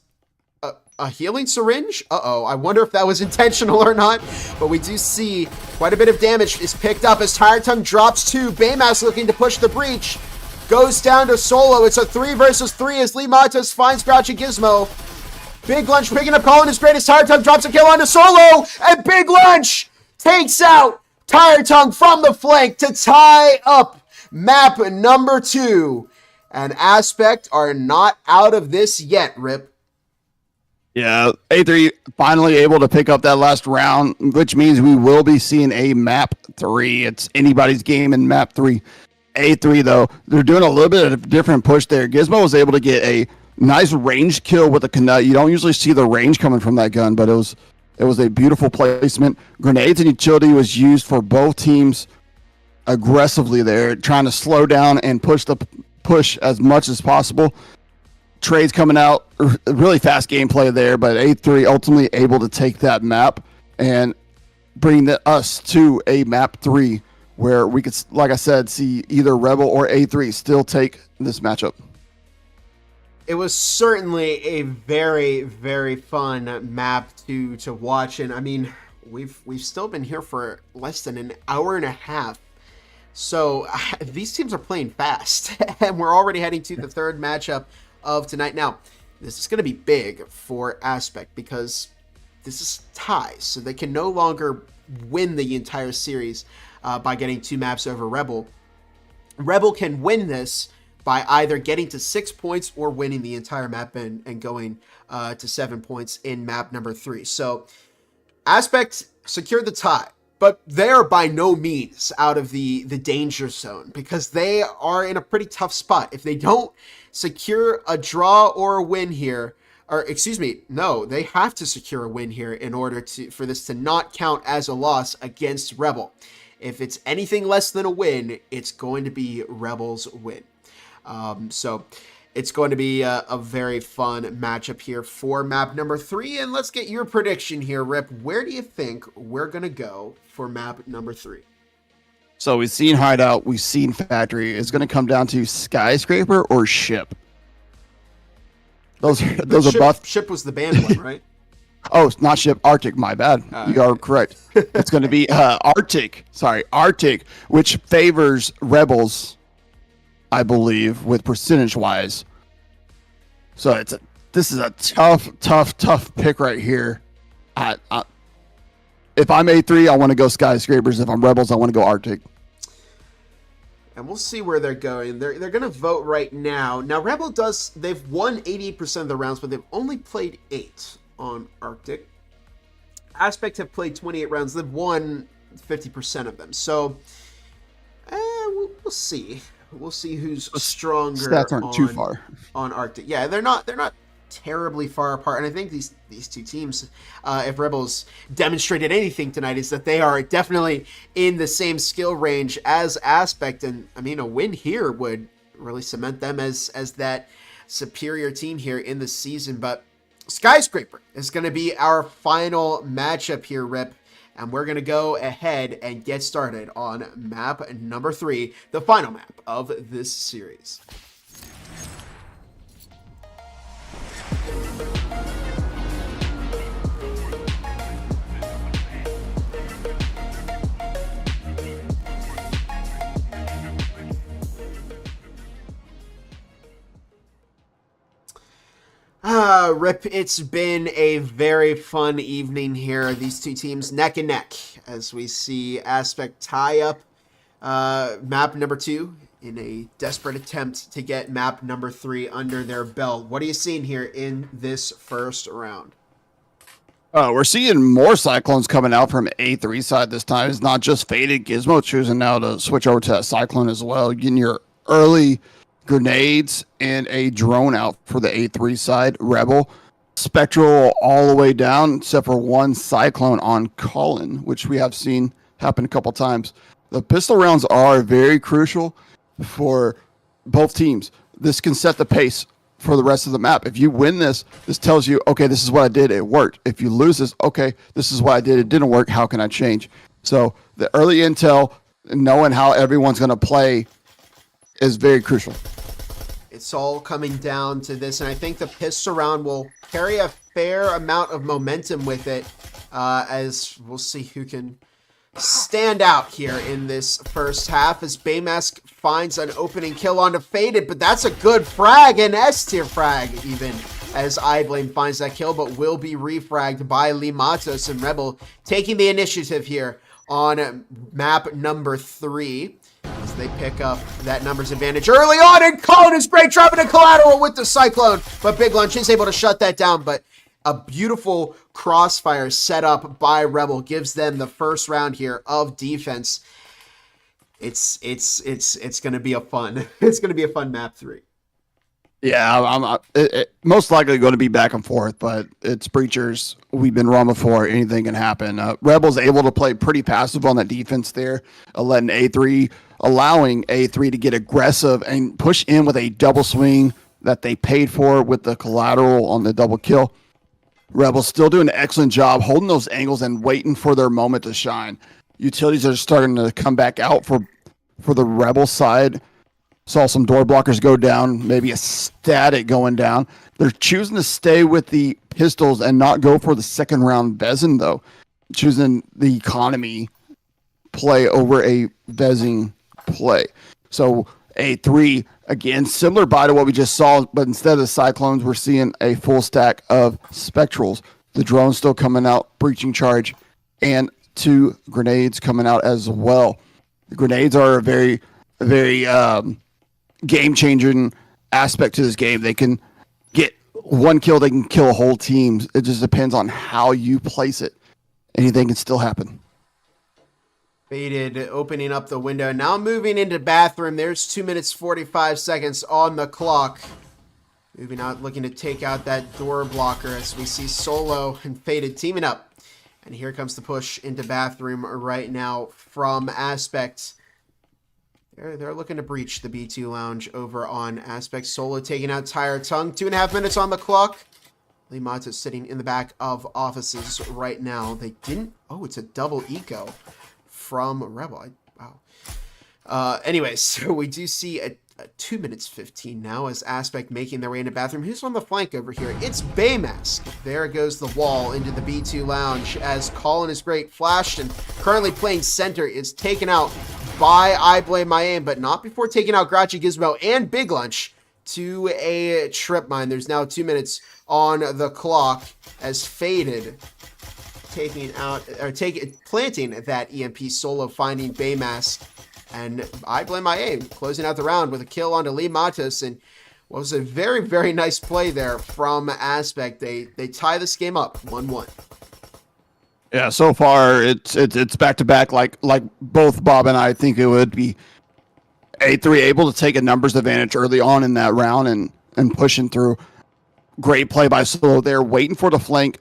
a healing syringe. Uh-oh, I wonder if that was intentional or not, but we do see quite a bit of damage is picked up as Tire Tongue drops 2. Baymax looking to push the breach. Goes down to Solo. It's a 3 versus 3 as Lee Matos finds Grouchy Gizmo. Big Lunch picking up Colin, his greatest. Tire Tongue drops a kill onto Solo, and Big Lunch takes out Tire Tongue from the flank to tie up map number 2. And Aspect are not out of this yet, Rip. Yeah, A3 finally able to pick up that last round, which means we will be seeing a map 3. It's anybody's game in map 3. A3, though, they're doing a little bit of a different push there. Gizmo was able to get a nice range kill with the Knut. You don't usually see the range coming from that gun, but it was a beautiful placement. Grenades and utility was used for both teams aggressively there, trying to slow down and push as much as possible. Trades coming out, really fast gameplay there, but A3 ultimately able to take that map and bring us to a map 3 where we could, like I said, see either Rebel or A3 still take this matchup. It was certainly a very, very fun map to watch, and I mean, we've still been here for less than an hour and a half, so these teams are playing fast, and we're already heading to the third matchup of tonight. Now, this is going to be big for Aspect because this is ties, so they can no longer win the entire series by getting 2 maps over Rebel. Rebel can win this by either getting to 6 points or winning the entire map and going to 7 points in map number 3. So Aspect secured the tie, but they're by no means out of the danger zone because they are in a pretty tough spot. If they don't secure a draw or a win here, or excuse me, no, they have to secure a win here in order for this to not count as a loss against Rebel. If it's anything less than a win, it's going to be Rebel's win. So it's going to be a very fun matchup here for map number 3. And let's get your prediction here, Rip. Where do you think we're going to go for map number 3? So we've seen Hideout, we've seen Factory. It's going to come down to Skyscraper or Ship. Those are both. Ship was the banned one, right? Oh, it's not Ship, Arctic, my bad. You are correct. It's going to be Arctic, which favors Rebels, I believe, with percentage-wise. So this is a tough pick right here. If I'm A3, I want to go Skyscrapers. If I'm Rebels, I want to go Arctic. And we'll see where they're going. They're going to vote right now. Now, Rebel they've won 88% of the rounds, but they've only played 8 on Arctic. Aspect have played 28 rounds. They've won 50% of them. So, we'll see. We'll see who's stronger. Stats aren't too far on Arctic. Yeah, they're not terribly far apart. And I think these two teams, if Rebels demonstrated anything tonight, is that they are definitely in the same skill range as Aspect. And I mean, a win here would really cement them as that superior team here in the season. But Skyscraper is going to be our final matchup here, Rip. And we're going to go ahead and get started on map number 3, the final map of this series. Rip, it's been a very fun evening here. These two teams neck and neck as we see Aspect tie up map number 2 in a desperate attempt to get map number 3 under their belt. What are you seeing here in this first round? We're seeing more Cyclones coming out from A3 side this time. It's not just Faded. Gizmo choosing now to switch over to that Cyclone as well. Getting your early grenades and a drone out for the A3 side. Rebel. Spectral all the way down, except for one Cyclone on Colin, which we have seen happen a couple times. The pistol rounds are very crucial for both teams. This can set the pace for the rest of the map. If you win this, this tells you, okay, this is what I did, it worked. If you lose this, okay, this is what I did, it didn't work, how can I change? So the early intel, knowing how everyone's going to play is very crucial. It's all coming down to this, and I think the pistol round will carry a fair amount of momentum with it, as we'll see who can stand out here in this first half as Baymask finds an opening kill onto Faded, but that's a good frag, an S-tier frag even, as iBlame finds that kill, but will be refragged by Lee Matos, and Rebel taking the initiative here on map number 3. As they pick up that numbers advantage early on, and Colin is great, dropping a collateral with the Cyclone, but Big Lunch is able to shut that down. But a beautiful crossfire set up by Rebel gives them the first round here of defense. It's gonna be a fun map 3. Yeah, it most likely going to be back and forth, but it's Breachers. We've been wrong before. Anything can happen. Rebels able to play pretty passive on that defense there, allowing A3 to get aggressive and push in with a double swing that they paid for with the collateral on the double kill. Rebels still doing an excellent job holding those angles and waiting for their moment to shine. Utilities are starting to come back out for the Rebel side. Saw some door blockers go down, maybe a static going down. They're choosing to stay with the pistols and not go for the second round Vezin, though. Choosing the economy play over a Vezin play. So A3, again, similar buy to what we just saw, but instead of the Cyclones, we're seeing a full stack of Spectrals. The drone's still coming out, breaching charge, and 2 grenades coming out as well. The grenades are a very, very game-changing aspect to this game. They can get one kill, they can kill a whole team. It just depends on how you place it. Anything can still happen. Faded opening up the window. Now moving into bathroom. There's 2 minutes 45 seconds on the clock. Moving out, looking to take out that door blocker as we see Solo and Faded teaming up. And here comes the push into bathroom right now from Aspect. They're looking to breach the B2 lounge over on Aspect. Solo taking out Tire Tongue. 2.5 minutes on the clock. Lee Matos sitting in the back of offices right now. They didn't... Oh, it's a double eco from Rebel. Wow. Anyways, so we do see a 2 minutes 15 now as Aspect making their way into bathroom. Who's on the flank over here? It's Baymask. There goes the wall into the B2 lounge as Colin is great. Flashed and currently playing center is taken out by I Blame My Aim, but not before taking out Grouchy Gizmo and Big Lunch to a trip mine. There's now 2 minutes on the clock as Faded planting that EMP. Solo finding Baymask, and I Blame My Aim closing out the round with a kill onto Lee Matos, and what was a very, very nice play there from Aspect. They tie this game up 1-1. Yeah, so far it's back to back like both Bob and I think it would be. A3 able to take a numbers advantage early on in that round and pushing through. Great play by Solo there, waiting for the flank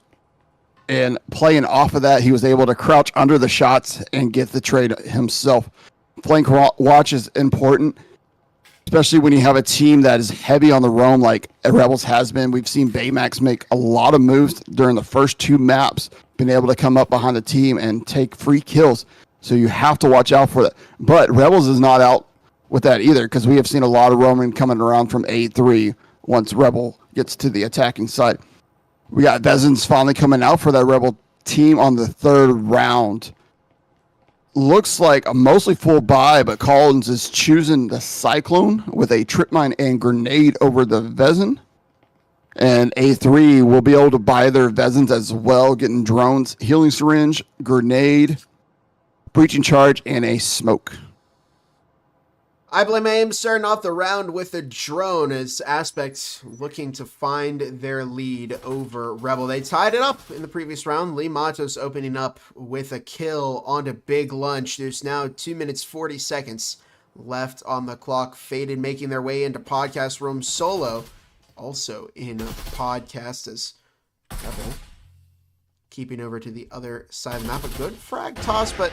and playing off of that. He was able to crouch under the shots and get the trade himself. Flank watch is important, especially when you have a team that is heavy on the roam like Rebels has been. We've seen Baymax make a lot of moves during the first 2 maps, been able to come up behind the team and take free kills. So you have to watch out for that. But Rebels is not out with that either, because we have seen a lot of roaming coming around from A3 once Rebel gets to the attacking side. We got Vezins finally coming out for that Rebel team on the 3rd round. Looks like a mostly full buy, but Collins is choosing the Cyclone with a trip mine and grenade over the Vezin. And A3 will be able to buy their Vezins as well, getting drones, healing syringe, grenade, breaching charge, and a smoke. I blame aim starting off the round with a drone as Aspect looking to find their lead over Rebel. They tied it up in the previous round. Lee Matos opening up with a kill onto Big Lunch. There's now 2 minutes 40 seconds left on the clock. Faded making their way into podcast room. Solo also in podcast as Rebel keeping over to the other side of the map. A good frag toss, but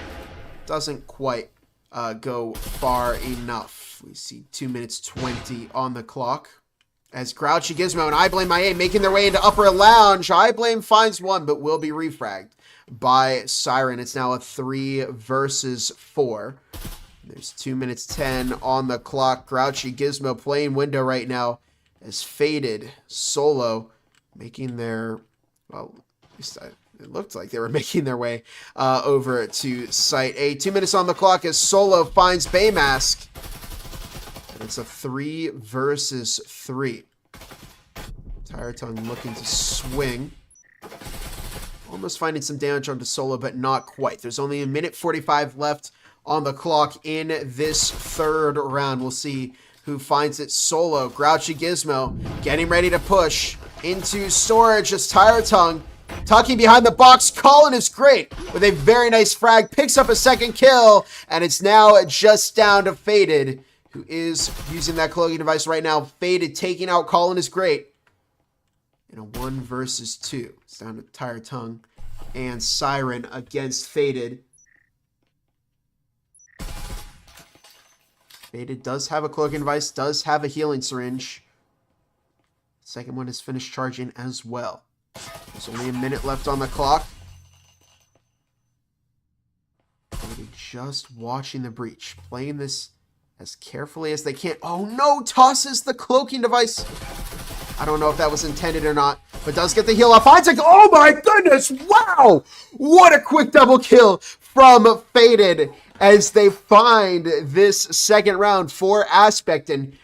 doesn't quite go far enough. We see 2 minutes 20 on the clock as Grouchy Gizmo and I Blame My Aim making their way into upper lounge. I Blame finds one, but will be refragged by Siren. It's now a 3 versus 4. There's 2 minutes 10 on the clock. Grouchy Gizmo playing window right now as Faded Solo making their, well, at least it looked like they were making their way over to Site A. 2 minutes on the clock as Solo finds Baymask. And it's a 3 versus 3. Tire Tongue looking to swing. Almost finding some damage onto Solo, but not quite. There's only 1 minute 45 left on the clock in this 3rd round. We'll see who finds it. Solo, Grouchy Gizmo, getting ready to push into storage as Tire Tongue tucking behind the box. Colin is great with a very nice frag. Picks up a 2nd kill, and it's now just down to Faded, who is using that cloaking device right now. Faded taking out Colin is great in a 1 versus 2. It's down to Tire Tongue and Siren against Faded. Faded does have a cloaking device, does have a healing syringe. Second one is finished charging as well. There's only 1 minute left on the clock. Faded just watching the breach, playing this as carefully as they can. Oh no, tosses the cloaking device. I don't know if that was intended or not, but does get the heal off. Finds it. Oh my goodness, wow! What a quick double kill from Faded as they find this 2nd round for Aspect. And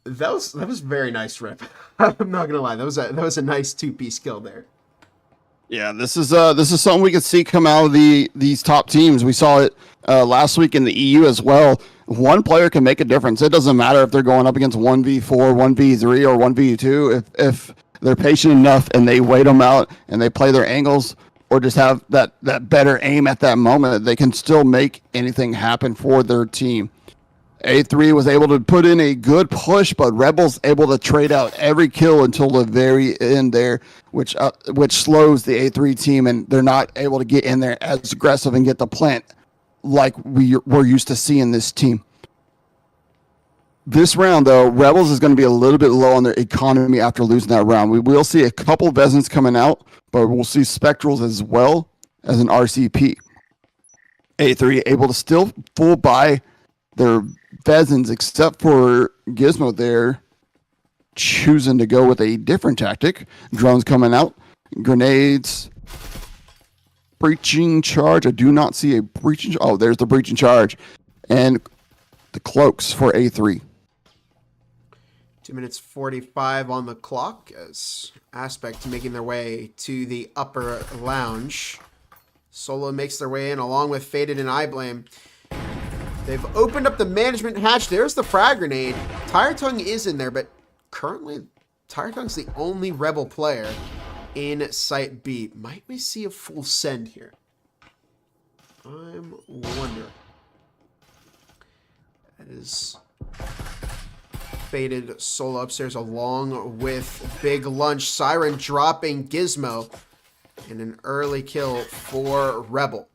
that was very nice, Rip. I'm not gonna lie, that was a nice 2-piece kill there. Yeah, this is something we could see come out of these top teams. We saw it last week in the EU as well. One player can make a difference. It doesn't matter if they're going up against 1v4, 1v3, or 1v2. If they're patient enough and they wait them out and they play their angles or just have that better aim at that moment, they can still make anything happen for their team. A3 was able to put in a good push, but Rebels able to trade out every kill until the very end there, which slows the A3 team, and they're not able to get in there as aggressive and get the plant like we're used to seeing this team. This round, though, Rebels is going to be a little bit low on their economy after losing that round. We will see a couple of Vezins coming out, but we'll see Spectrals as well as an RCP. A3 able to still full buy their Vezins, except for Gizmo there choosing to go with a different tactic. Drones coming out, grenades, breaching charge. I do not see a breaching. Oh, there's the breaching charge, and the cloaks for A3. 2 minutes 45 on the clock as Aspect making their way to the upper lounge. Solo makes their way in along with Faded and I Blame. They've opened up the management hatch. There's the frag grenade. Tire Tongue is in there, but currently Tire Tongue's the only Rebel player in Site B. Might we see a full send here? I'm wondering. That is Faded solo upstairs along with Big Lunch. Siren dropping Gizmo. And an early kill for Rebel.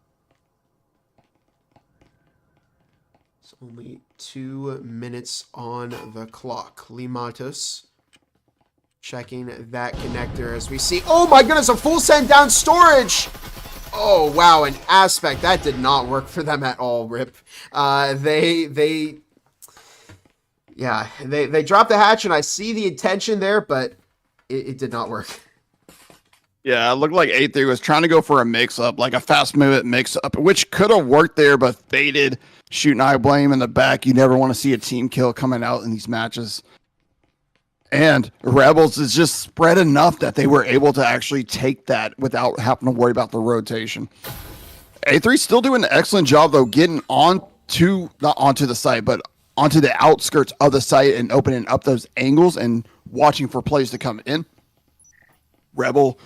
It's only 2 minutes on the clock. Limatos checking that connector as we see. Oh my goodness, a full send down storage. Oh wow, an aspect that did not work for them at all. Rip. They dropped the hatch, and I see the intention there, but it did not work. Yeah, it looked like A3 was trying to go for a mix-up, like a fast move mix-up, which could have worked there, but Faded shooting I blame in the back. You never want to see a team kill coming out in these matches. And Rebels is just spread enough that they were able to actually take that without having to worry about the rotation. A3 still doing an excellent job, though, getting not onto the site, but onto the outskirts of the site and opening up those angles and watching for plays to come in. Rebel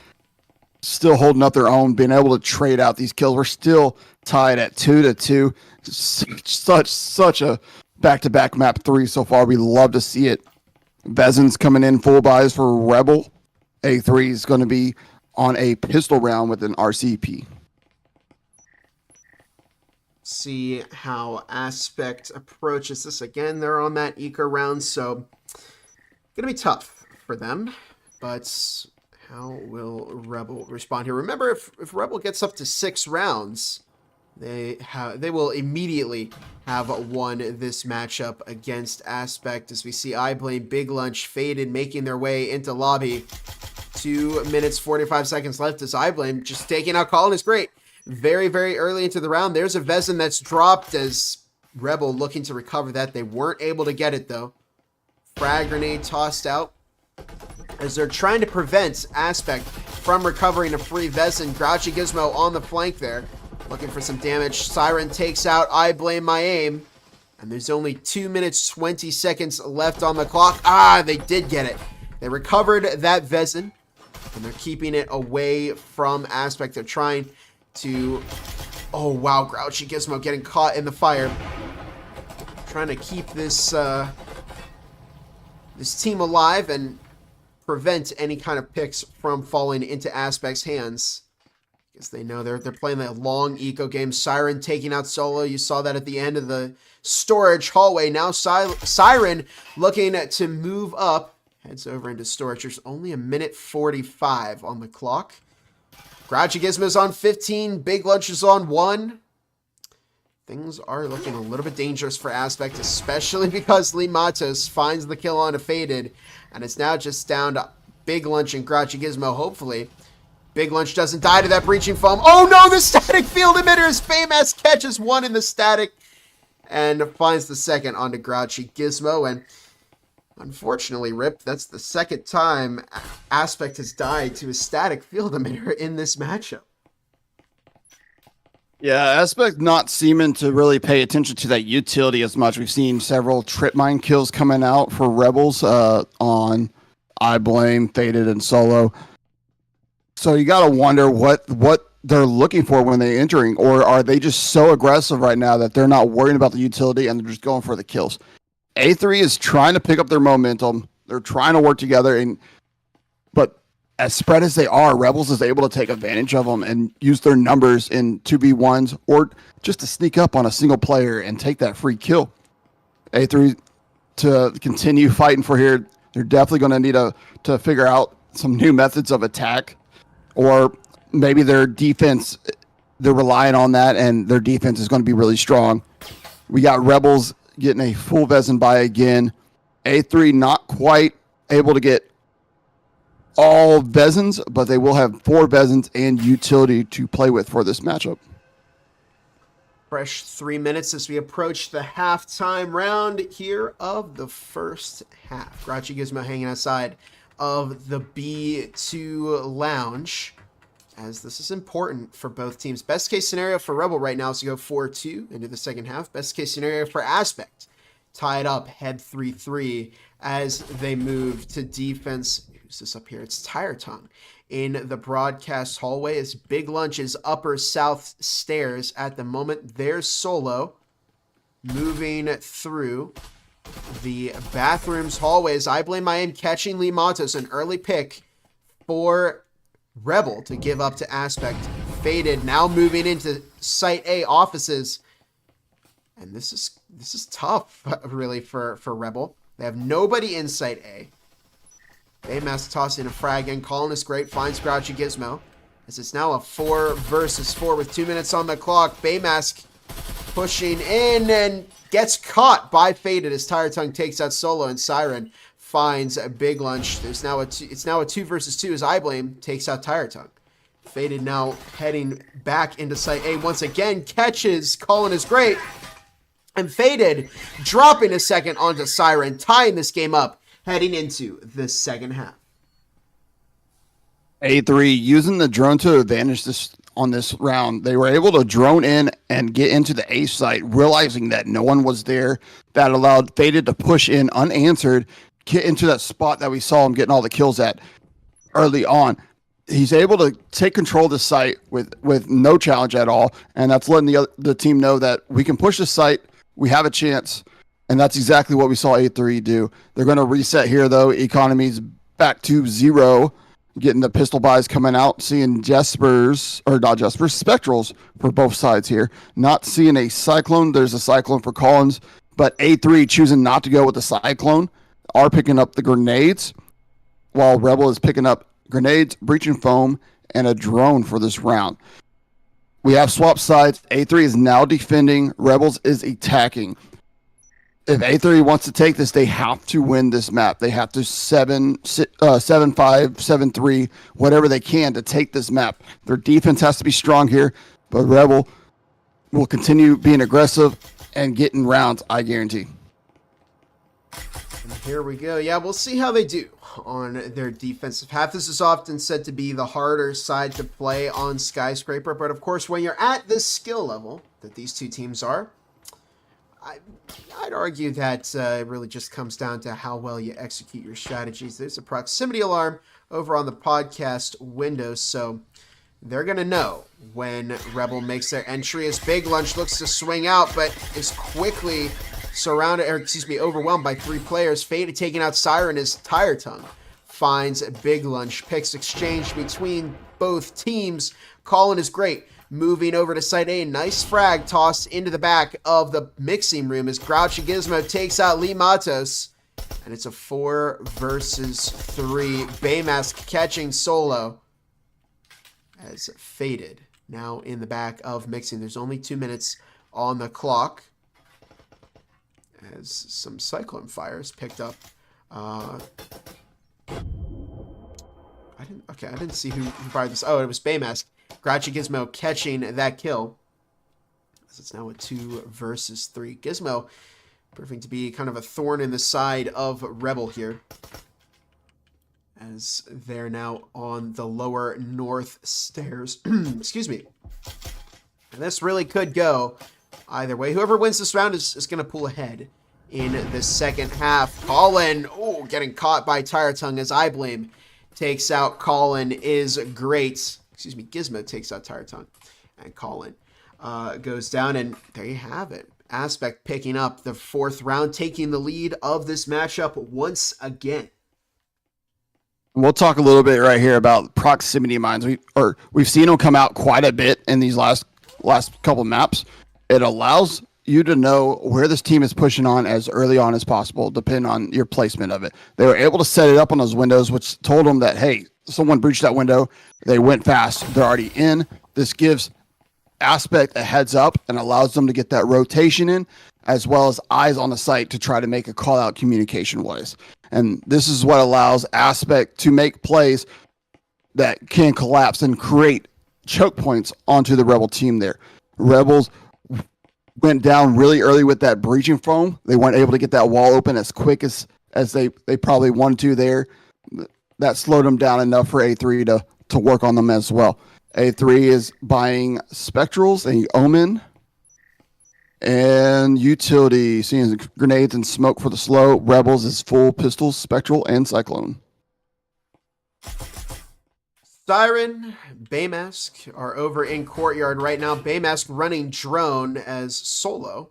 still holding up their own, being able to trade out these kills. We're still tied at 2-2. Such a back-to-back map 3 so far. We love to see it. Vezin's coming in full buys for Rebel. A3 is going to be on a pistol round with an RCP. See how Aspect approaches this. Again, they're on that eco round, so going to be tough for them. But how will Rebel respond here? Remember, if Rebel gets up to 6 rounds, they will immediately have won this matchup against Aspect. As we see I Blame, Big Lunch, Faded making their way into lobby. 2 minutes, 45 seconds left as I Blame just taking out Colin is great. Very, very early into the round. There's a Vezin that's dropped as Rebel looking to recover that. They weren't able to get it, though. Frag grenade tossed out as they're trying to prevent Aspect from recovering a free Vezin. Grouchy Gizmo on the flank there, looking for some damage. Siren takes out I Blame My Aim. And there's only 2 minutes, 20 seconds left on the clock. They did get it. They recovered that Vezin, and they're keeping it away from Aspect. They're trying to... Oh, wow. Grouchy Gizmo getting caught in the fire. Trying to keep this this team alive and prevent any kind of picks from falling into Aspect's hands. Because they know they're playing that long eco game. Siren taking out Solo. You saw that at the end of the storage hallway. Now Siren looking to move up. Heads over into storage. There's only 1 minute 45 on the clock. Grouchy Gizmo's on 15. Big Lunch is on 1. Things are looking a little bit dangerous for Aspect, especially because Lee Matos finds the kill on a Faded. And it's now just down to Big Lunch and Grouchy Gizmo, hopefully. Big Lunch doesn't die to that breaching foam. Oh no, the static field emitter is famous. Catches one in the static and finds the second onto Grouchy Gizmo. And unfortunately, Rip, that's the second time Aspect has died to a static field emitter in this matchup. Yeah, Aspect not seeming to really pay attention to that utility as much. We've seen several trip mine kills coming out for Rebels on I Blame, Faded, and Solo. So you got to wonder what they're looking for when they're entering, or are they just so aggressive right now that they're not worrying about the utility and they're just going for the kills? A3 is trying to pick up their momentum. They're trying to work together, but as spread as they are, Rebels is able to take advantage of them and use their numbers in 2v1s or just to sneak up on a single player and take that free kill. A3 to continue fighting for here, they're definitely going to need to figure out some new methods of attack, or maybe their defense, they're relying on that and their defense is going to be really strong. We got Rebels getting a full Vezin buy again. A3 not quite able to get all Vezins, but they will have 4 Vezins and utility to play with for this matchup. Fresh 3 minutes as we approach the halftime round here of the first half. Grouchy Gizmo hanging outside of the B2 lounge, as this is important for both teams. Best case scenario for Rebel right now is to go 4-2 into the second half. Best case scenario for Aspect, tied up, head 3-3 as they move to defense. Who's this up here? It's Tire Tongue in the broadcast hallway as Big Lunch is upper south stairs at the moment. There's Solo moving through the bathrooms, hallways. I blame my aim catching Lee Matos, an early pick for Rebel to give up to Aspect. Faded, now moving into Site A offices. And this is tough, really, for Rebel. They have nobody in Site A. Baymask tossing a frag in. Colin is great. Finds Grouchy Gizmo. As it's now a 4 versus 4 with 2 minutes on the clock. Baymask pushing in and gets caught by Faded as Tire Tongue takes out Solo, and Siren finds a Big Lunch. It's now a 2 versus 2 as I Blame takes out Tire Tongue. Faded now heading back into Site A once again. Catches Colin is great. And Faded dropping a second onto Siren, tying this game up, heading into the second half. A3 using the drone to advantage on this round. They were able to drone in and get into the A site, realizing that no one was there. That allowed Faded to push in unanswered, get into that spot that we saw him getting all the kills at early on. He's able to take control of the site with no challenge at all, and that's letting the team know that we can push the site. We have a chance, and that's exactly what we saw A3 do. They're going to reset here, though. Economy's back to 0, getting the pistol buys coming out, seeing Spectrals for both sides here. Not seeing a Cyclone. There's a Cyclone for Collins, but A3 choosing not to go with the Cyclone, are picking up the grenades, while Rebel is picking up grenades, breaching foam, and a drone for this round. We have swap sides. A3 is now defending. Rebels is attacking. If A3 wants to take this, they have to win this map. They have to 7-5, 7-3, whatever they can to take this map. Their defense has to be strong here, but Rebel will continue being aggressive and getting rounds, I guarantee. And here we go. Yeah, we'll see how they do on their defensive half. This is often said to be the harder side to play on Skyscraper, but of course, when you're at this skill level that these two teams are, I'd argue that it really just comes down to how well you execute your strategies. There's a proximity alarm over on the podcast window, so they're going to know when Rebel makes their entry as Big Lunch looks to swing out, but is quickly overwhelmed by 3 players. Faded taking out Siren as Tire Tongue finds Big Lunch. Picks exchange between both teams. Colin is great. Moving over to Site A, nice frag tossed into the back of the mixing room as Grouchy Gizmo takes out Lee Matos. And it's a 4 versus 3. Baymask catching Solo as Faded now in the back of mixing. There's only 2 minutes on the clock as some Cyclone fires picked up. I didn't see who fired this. Oh, it was Baymask. Grouchy Gizmo catching that kill. As it's now a 2 versus 3. Gizmo proving to be kind of a thorn in the side of Rebel here, as they're now on the lower north stairs. Excuse me. And this really could go either way. Whoever wins this round is going to pull ahead in the second half. Colin, getting caught by Tire Tongue as I Blame takes out Colin is great. Excuse me, Gizmo takes out Tire Tongue. And Colin goes down, and there you have it. Aspect picking up the 4th round, taking the lead of this matchup once again. We'll talk a little bit right here about proximity mines. We've seen them come out quite a bit in these last couple maps. It allows you to know where this team is pushing on as early on as possible, depending on your placement of it. They were able to set it up on those windows, which told them that, hey, someone breached that window. They went fast. They're already in. This gives Aspect a heads up and allows them to get that rotation in, as well as eyes on the site to try to make a call out communication wise. And this is what allows Aspect to make plays that can collapse and create choke points onto the Rebel team there. Rebels went down really early with that breaching foam. They weren't able to get that wall open as quick as they probably wanted to there. That slowed them down enough for A3 to work on them as well. A3 is buying Spectrals, a Omen, and Utility. Seeing grenades and smoke for the slow. Rebels is full pistols, Spectral, and Cyclone. Siren, Baymask are over in Courtyard right now. Baymask running drone as Solo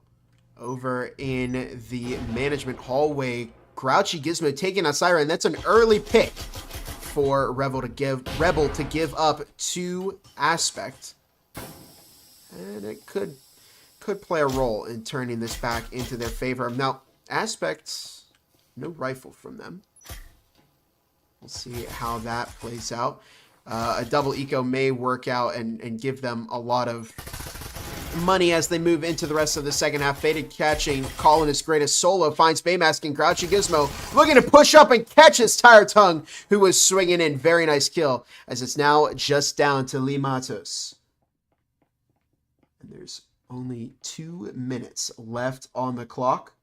over in the management hallway. Grouchy Gizmo taking out Siren. That's an early pick for Rebel to give up to Aspect. And it could play a role in turning this back into their favor. Now, Aspect, no rifle from them. We'll see how that plays out. A double eco may work out and give them a lot of money as they move into the rest of the second half. Faded catching Colin his greatest solo, finds Baymask and Grouchy Gizmo looking to push up and catch his Tire Tongue, who was swinging in. Very nice kill, as it's now just down to Lee Matos. And there's only 2 minutes left on the clock.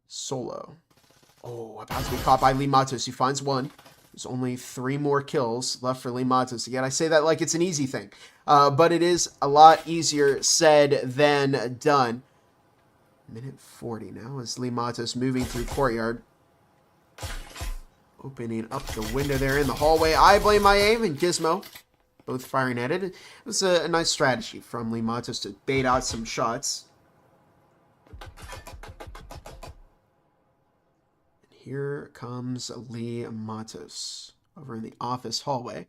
Solo. Oh, about to be caught by Lee Matos. He finds one. There's only 3 more kills left for Lee Matos. Again, I say that like it's an easy thing. But it is a lot easier said than done. Minute 40 now as Lee Matos moving through courtyard. Opening up the window there in the hallway. I blame my aim and Gizmo. Both firing at it. It was a nice strategy from Lee Matos to bait out some shots. Here comes Lee Matos over in the office hallway.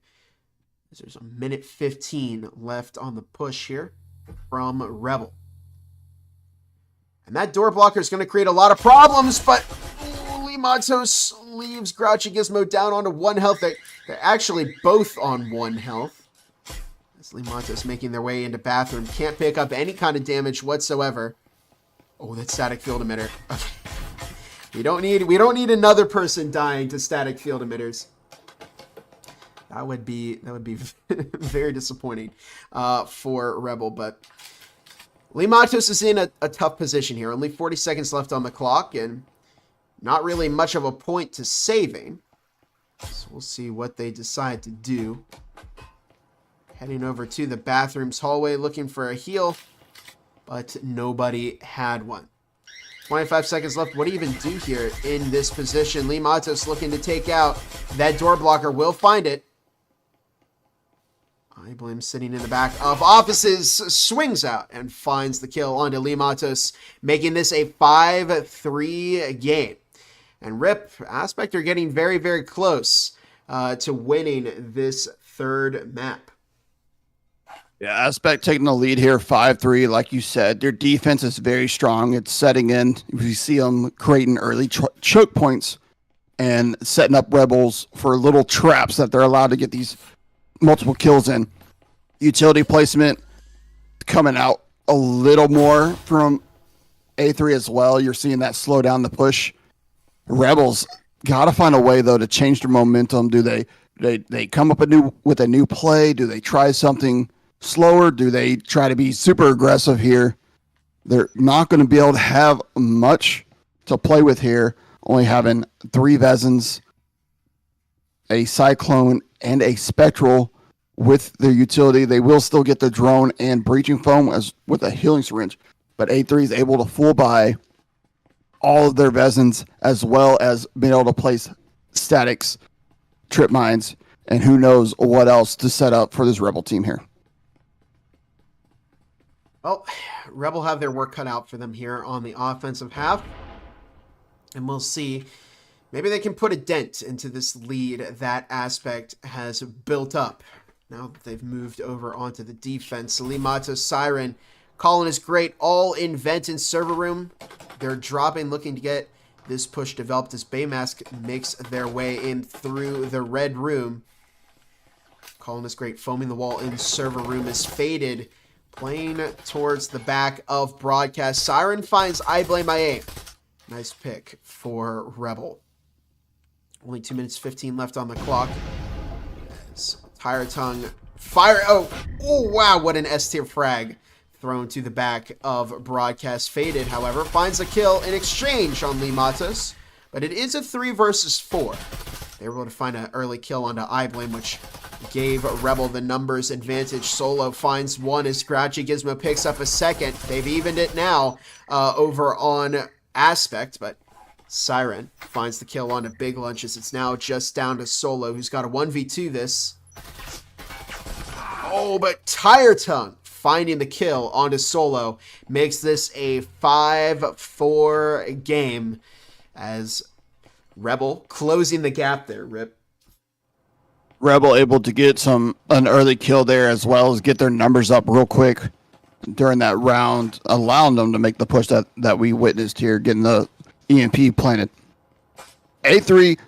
There's a minute 15 left on the push here from Rebel. And that door blocker is going to create a lot of problems, but Lee Matos leaves Grouchy Gizmo down onto 1 health. They're actually both on 1 health. As Lee Matos making their way into bathroom. Can't pick up any kind of damage whatsoever. Oh, that static field emitter. Okay. We don't need another person dying to static field emitters. That would be very disappointing for Rebel. But Lee Matos is in a tough position here. Only 40 seconds left on the clock, and not really much of a point to saving. So we'll see what they decide to do. Heading over to the bathrooms hallway, looking for a heal, but nobody had one. 25 seconds left. What do you even do here in this position? Lee Matos looking to take out that door blocker. Will find it. I blame sitting in the back of offices. Swings out and finds the kill onto Lee Matos, making this a 5-3 game. And RIP, Aspect are getting very, very close to winning this third map. Yeah, Aspect taking the lead here, 5-3. Like you said, their defense is very strong. It's setting in. We see them creating early choke points and setting up Rebels for little traps that they're allowed to get these multiple kills in. Utility placement coming out a little more from A3 as well. You're seeing that slow down the push. Rebels got to find a way, though, to change their momentum. Do they come up with a new play? Do they try something slower? Do they try to be super aggressive here? They're not going to be able to have much to play with here, only having 3 Vezins, a Cyclone, and a Spectral with their utility. They will still get the drone and breaching foam as with a healing syringe, but A3 is able to full buy all of their Vezins as well as being able to place statics, trip mines, and who knows what else to set up for this Rebel team here. Well, Rebel have their work cut out for them here on the offensive half. And we'll see. Maybe they can put a dent into this lead that Aspect has built up now that they've moved over onto the defense. Lee Matos, Siren, Colin is great. All in vent and server room. They're dropping, looking to get this push developed as Baymask makes their way in through the red room. Colin is great. Foaming the wall in server room is Faded. Playing towards the back of broadcast. Siren finds I blame my aim. Nice pick for Rebel. Only 2 minutes 15 left on the clock. As Tire Tongue fire. Oh, wow. What an S tier frag thrown to the back of broadcast. Faded, however, finds a kill in exchange on Lee Matos. But it is a 3 versus 4. They were able to find an early kill onto I blame, which gave Rebel the numbers advantage. Solo finds one as Grouchy Gizmo picks up a second. They've evened it now over on Aspect, but Siren finds the kill onto Big Lunches. It's now just down to Solo, who's got a 1v2 this. Oh, but Tire Tongue finding the kill onto Solo makes this a 5-4 game as Rebel closing the gap there, Rip. Rebel able to get an early kill there as well as get their numbers up real quick during that round, allowing them to make the push that we witnessed here, getting the EMP planted. A3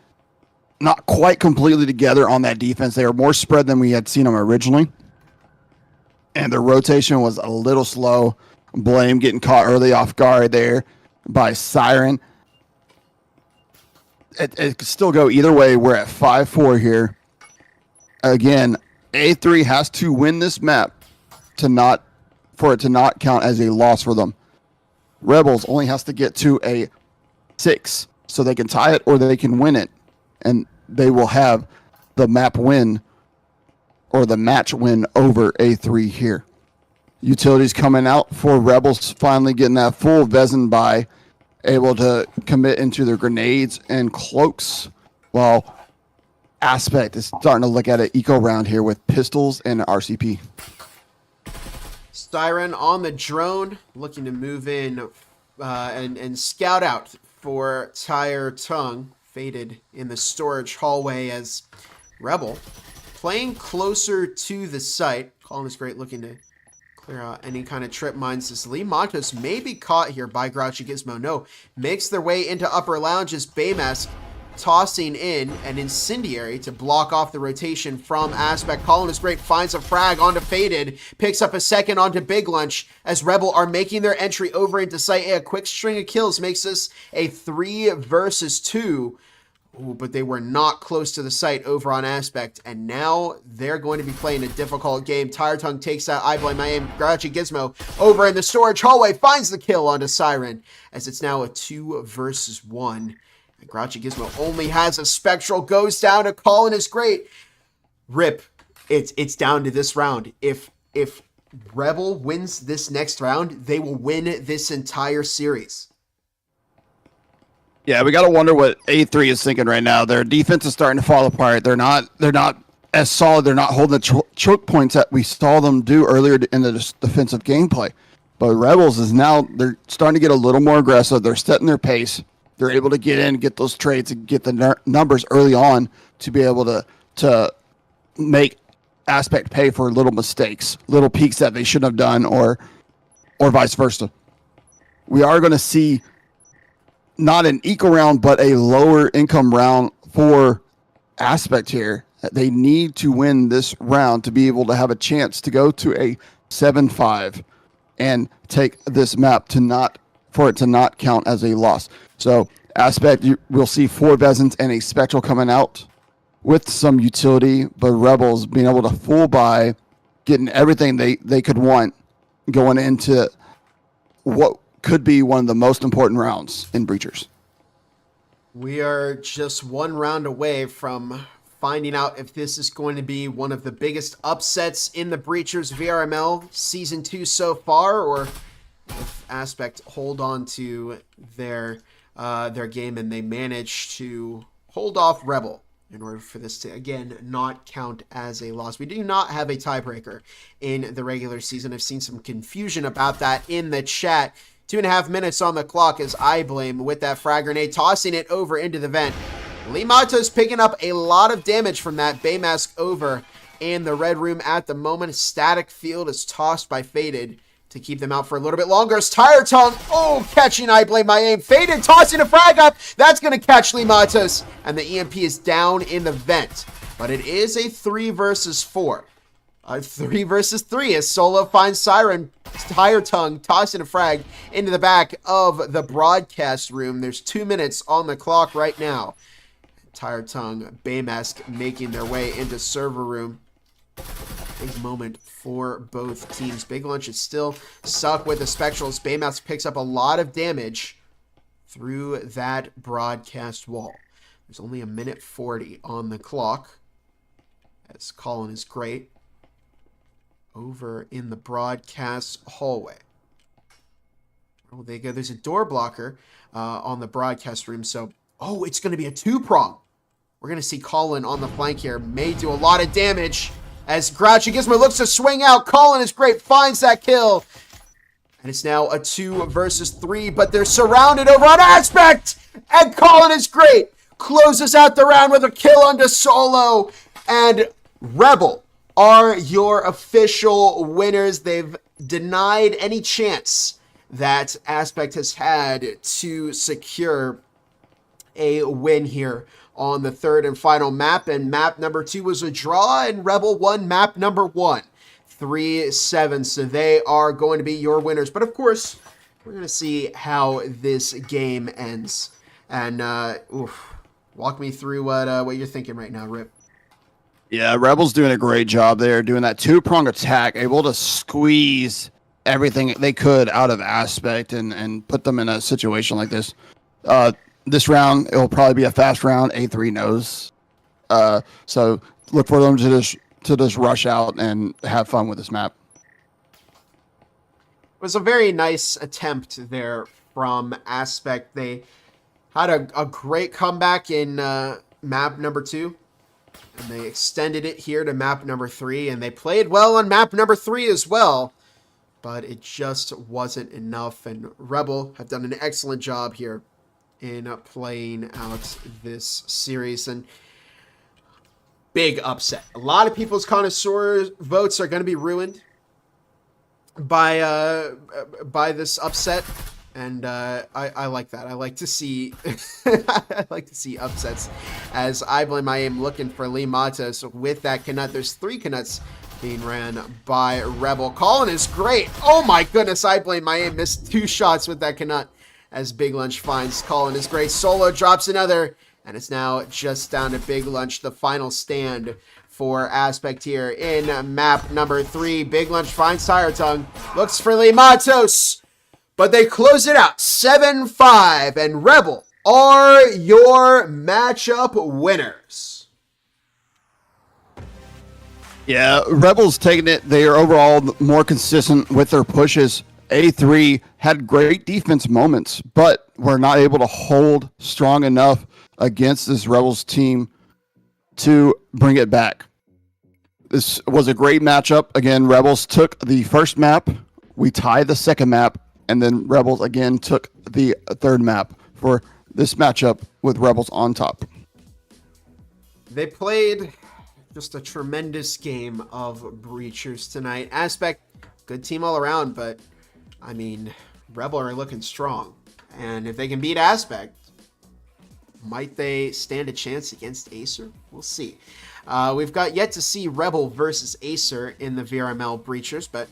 not quite completely together on that defense. They were more spread than we had seen them originally. And their rotation was a little slow. Blame getting caught early off guard there by Siren. It could still go either way. We're at 5-4 here. Again, A3 has to win this map for it to not count as a loss for them. Rebels only has to get to a 6 so they can tie it or they can win it. And they will have the map win or the match win over A3 here. Utilities coming out for Rebels finally getting that full Vezin buy, able to commit into their grenades and cloaks, while Aspect is starting to look at an eco round here with pistols and RCP. Siren on the drone, looking to move in and scout out for Tire Tongue. Faded in the storage hallway as Rebel playing closer to the site. Colin is great, looking to clear out any kind of trip mines. As Lee Matos may be caught here by Grouchy Gizmo. No, makes their way into upper lounges. Baymask tossing in an incendiary to block off the rotation from Aspect. Colin is great, finds a frag onto Faded, picks up a second onto Big Lunch as Rebel are making their entry over into site. A quick string of kills makes this a 3 versus 2. Ooh, but they were not close to the site over on Aspect, and now they're going to be playing a difficult game. Tire Tongue takes out I Blame My Aim. Grouchy Gizmo over in the storage hallway finds the kill onto Siren, as it's now a 2 versus 1. And Grouchy Gizmo only has a Spectral, goes down to Colin is great. Rip, it's down to this round. If Rebel wins this next round, they will win this entire series. Yeah, we got to wonder what A3 is thinking right now. Their defense is starting to fall apart. They're not as solid. They're not holding the choke points that we saw them do earlier in the defensive gameplay. But Rebels they're starting to get a little more aggressive. They're setting their pace. They're able to get in, get those trades, and get the numbers early on to be able to make Aspect pay for little mistakes, little peaks that they shouldn't have done, or vice versa. We are going to see not an eco round, but a lower income round for Aspect here. They need to win this round to be able to have a chance to go to a 7-5 and take this map for it to not count as a loss. So Aspect, we'll see 4 Vezins and a Spectral coming out with some utility, but Rebels being able to full buy, getting everything they could want going into what could be one of the most important rounds in Breachers. We are just one round away from finding out if this is going to be one of the biggest upsets in the Breachers VRML Season 2 so far, or if Aspect hold on to their game and they manage to hold off Rebel in order for this to, again, not count as a loss. We do not have a tiebreaker in the regular season. I've seen some confusion about that in the chat. 2.5 minutes on the clock as I Blame with that frag grenade, tossing it over into the vent. Lee Matos picking up a lot of damage from that. Baymask over in the red room at the moment. Static field is tossed by Faded to keep them out for a little bit longer. It's Tire Tongue, catching I Blame My Aim. Faded tossing a frag up. That's going to catch Lee Matos. And the EMP is down in the vent. But it is a 3 versus 4. 3 versus 3 as Solo finds Siren. Tire Tongue tossing a frag into the back of the broadcast room. There's 2 minutes on the clock right now. Tire Tongue, Baymask making their way into server room. Big moment for both teams. Big Lunch is still stuck with the Spectrals. Baymask picks up a lot of damage through that broadcast wall. There's only 1:40 on the clock as Colin is great over in the broadcast hallway. Oh, there you go. There's a door blocker on the broadcast room. So, it's going to be a 2-prong. We're going to see Colin on the flank here. May do a lot of damage. as Grouchy Gizmo looks to swing out. Colin is great, finds that kill. And it's now a 2 versus 3, but they're surrounded over on Aspect. And Colin is great. Closes out the round with a kill onto Solo. And Rebel are your official winners. They've denied any chance that Aspect has had to secure a win here on the third and final map. And map number 2 was a draw, and Rebel won map number 1. 3-7, so they are going to be your winners. But of course, we're going to see how this game ends. And walk me through what you're thinking right now, Rip. Yeah, Rebels doing a great job there, doing that two-prong attack, able to squeeze everything they could out of Aspect and put them in a situation like this. This round, it will probably be a fast round. A3 knows. So look for them to just rush out and have fun with this map. It was a very nice attempt there from Aspect. They had a great comeback in map number 2. And they extended it here to map number 3. And they played well on map number 3 as well. But it just wasn't enough. And Rebel have done an excellent job here in playing out this series. And big upset. A lot of people's connoisseur votes are going to be ruined by this upset, and I like that. I like to see I like to see upsets, as I blame my aim looking for Lee Matos with that Canut. There's 3 Canuts being ran by Rebel. Colin is great. Oh my goodness, I blame my aim missed 2 shots with that Canut as Big Lunch finds Colin is great. Solo drops another. And it's now just down to Big Lunch, the final stand for Aspect here in map number 3. Big Lunch finds Tire Tongue, looks for Lee Matos, but they close it out 7-5, and Rebel are your matchup winners. Yeah, Rebels taking it. They are overall more consistent with their pushes. A3 had great defense moments, but were not able to hold strong enough against this Rebels team to bring it back. This was a great matchup. Again, Rebels took the first map, we tied the second map, and then Rebels again took the third map for this matchup with Rebels on top. They played just a tremendous game of Breachers tonight. Aspect, good team all around, but I mean, Rebel are looking strong. And if they can beat Aspect, might they stand a chance against Acer? We'll see. We've got yet to see Rebel versus Acer in the VRML Breachers, but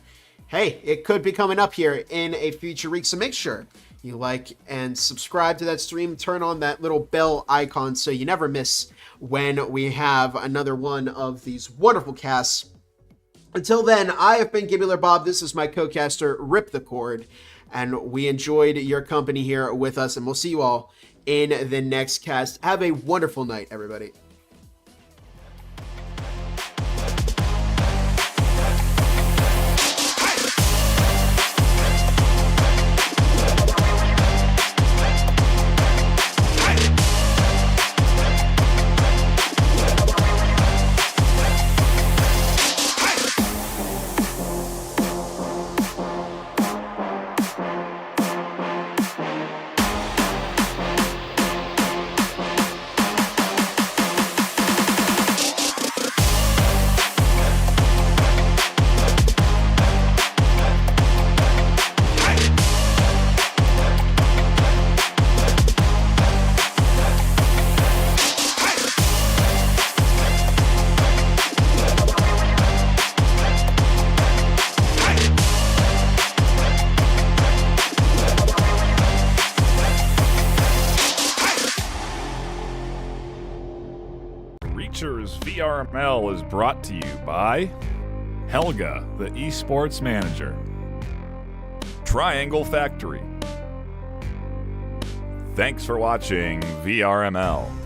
hey, it could be coming up here in a future week. So make sure you like and subscribe to that stream. Turn on that little bell icon so you never miss when we have another one of these wonderful casts. Until then, I have been Gibular Bob. This is my co-caster, Rip the Cord, and we enjoyed your company here with us, and we'll see you all in the next cast. Have a wonderful night, everybody. VRML is brought to you by Helga, the esports manager, Triangle Factory. Thanks for watching VRML.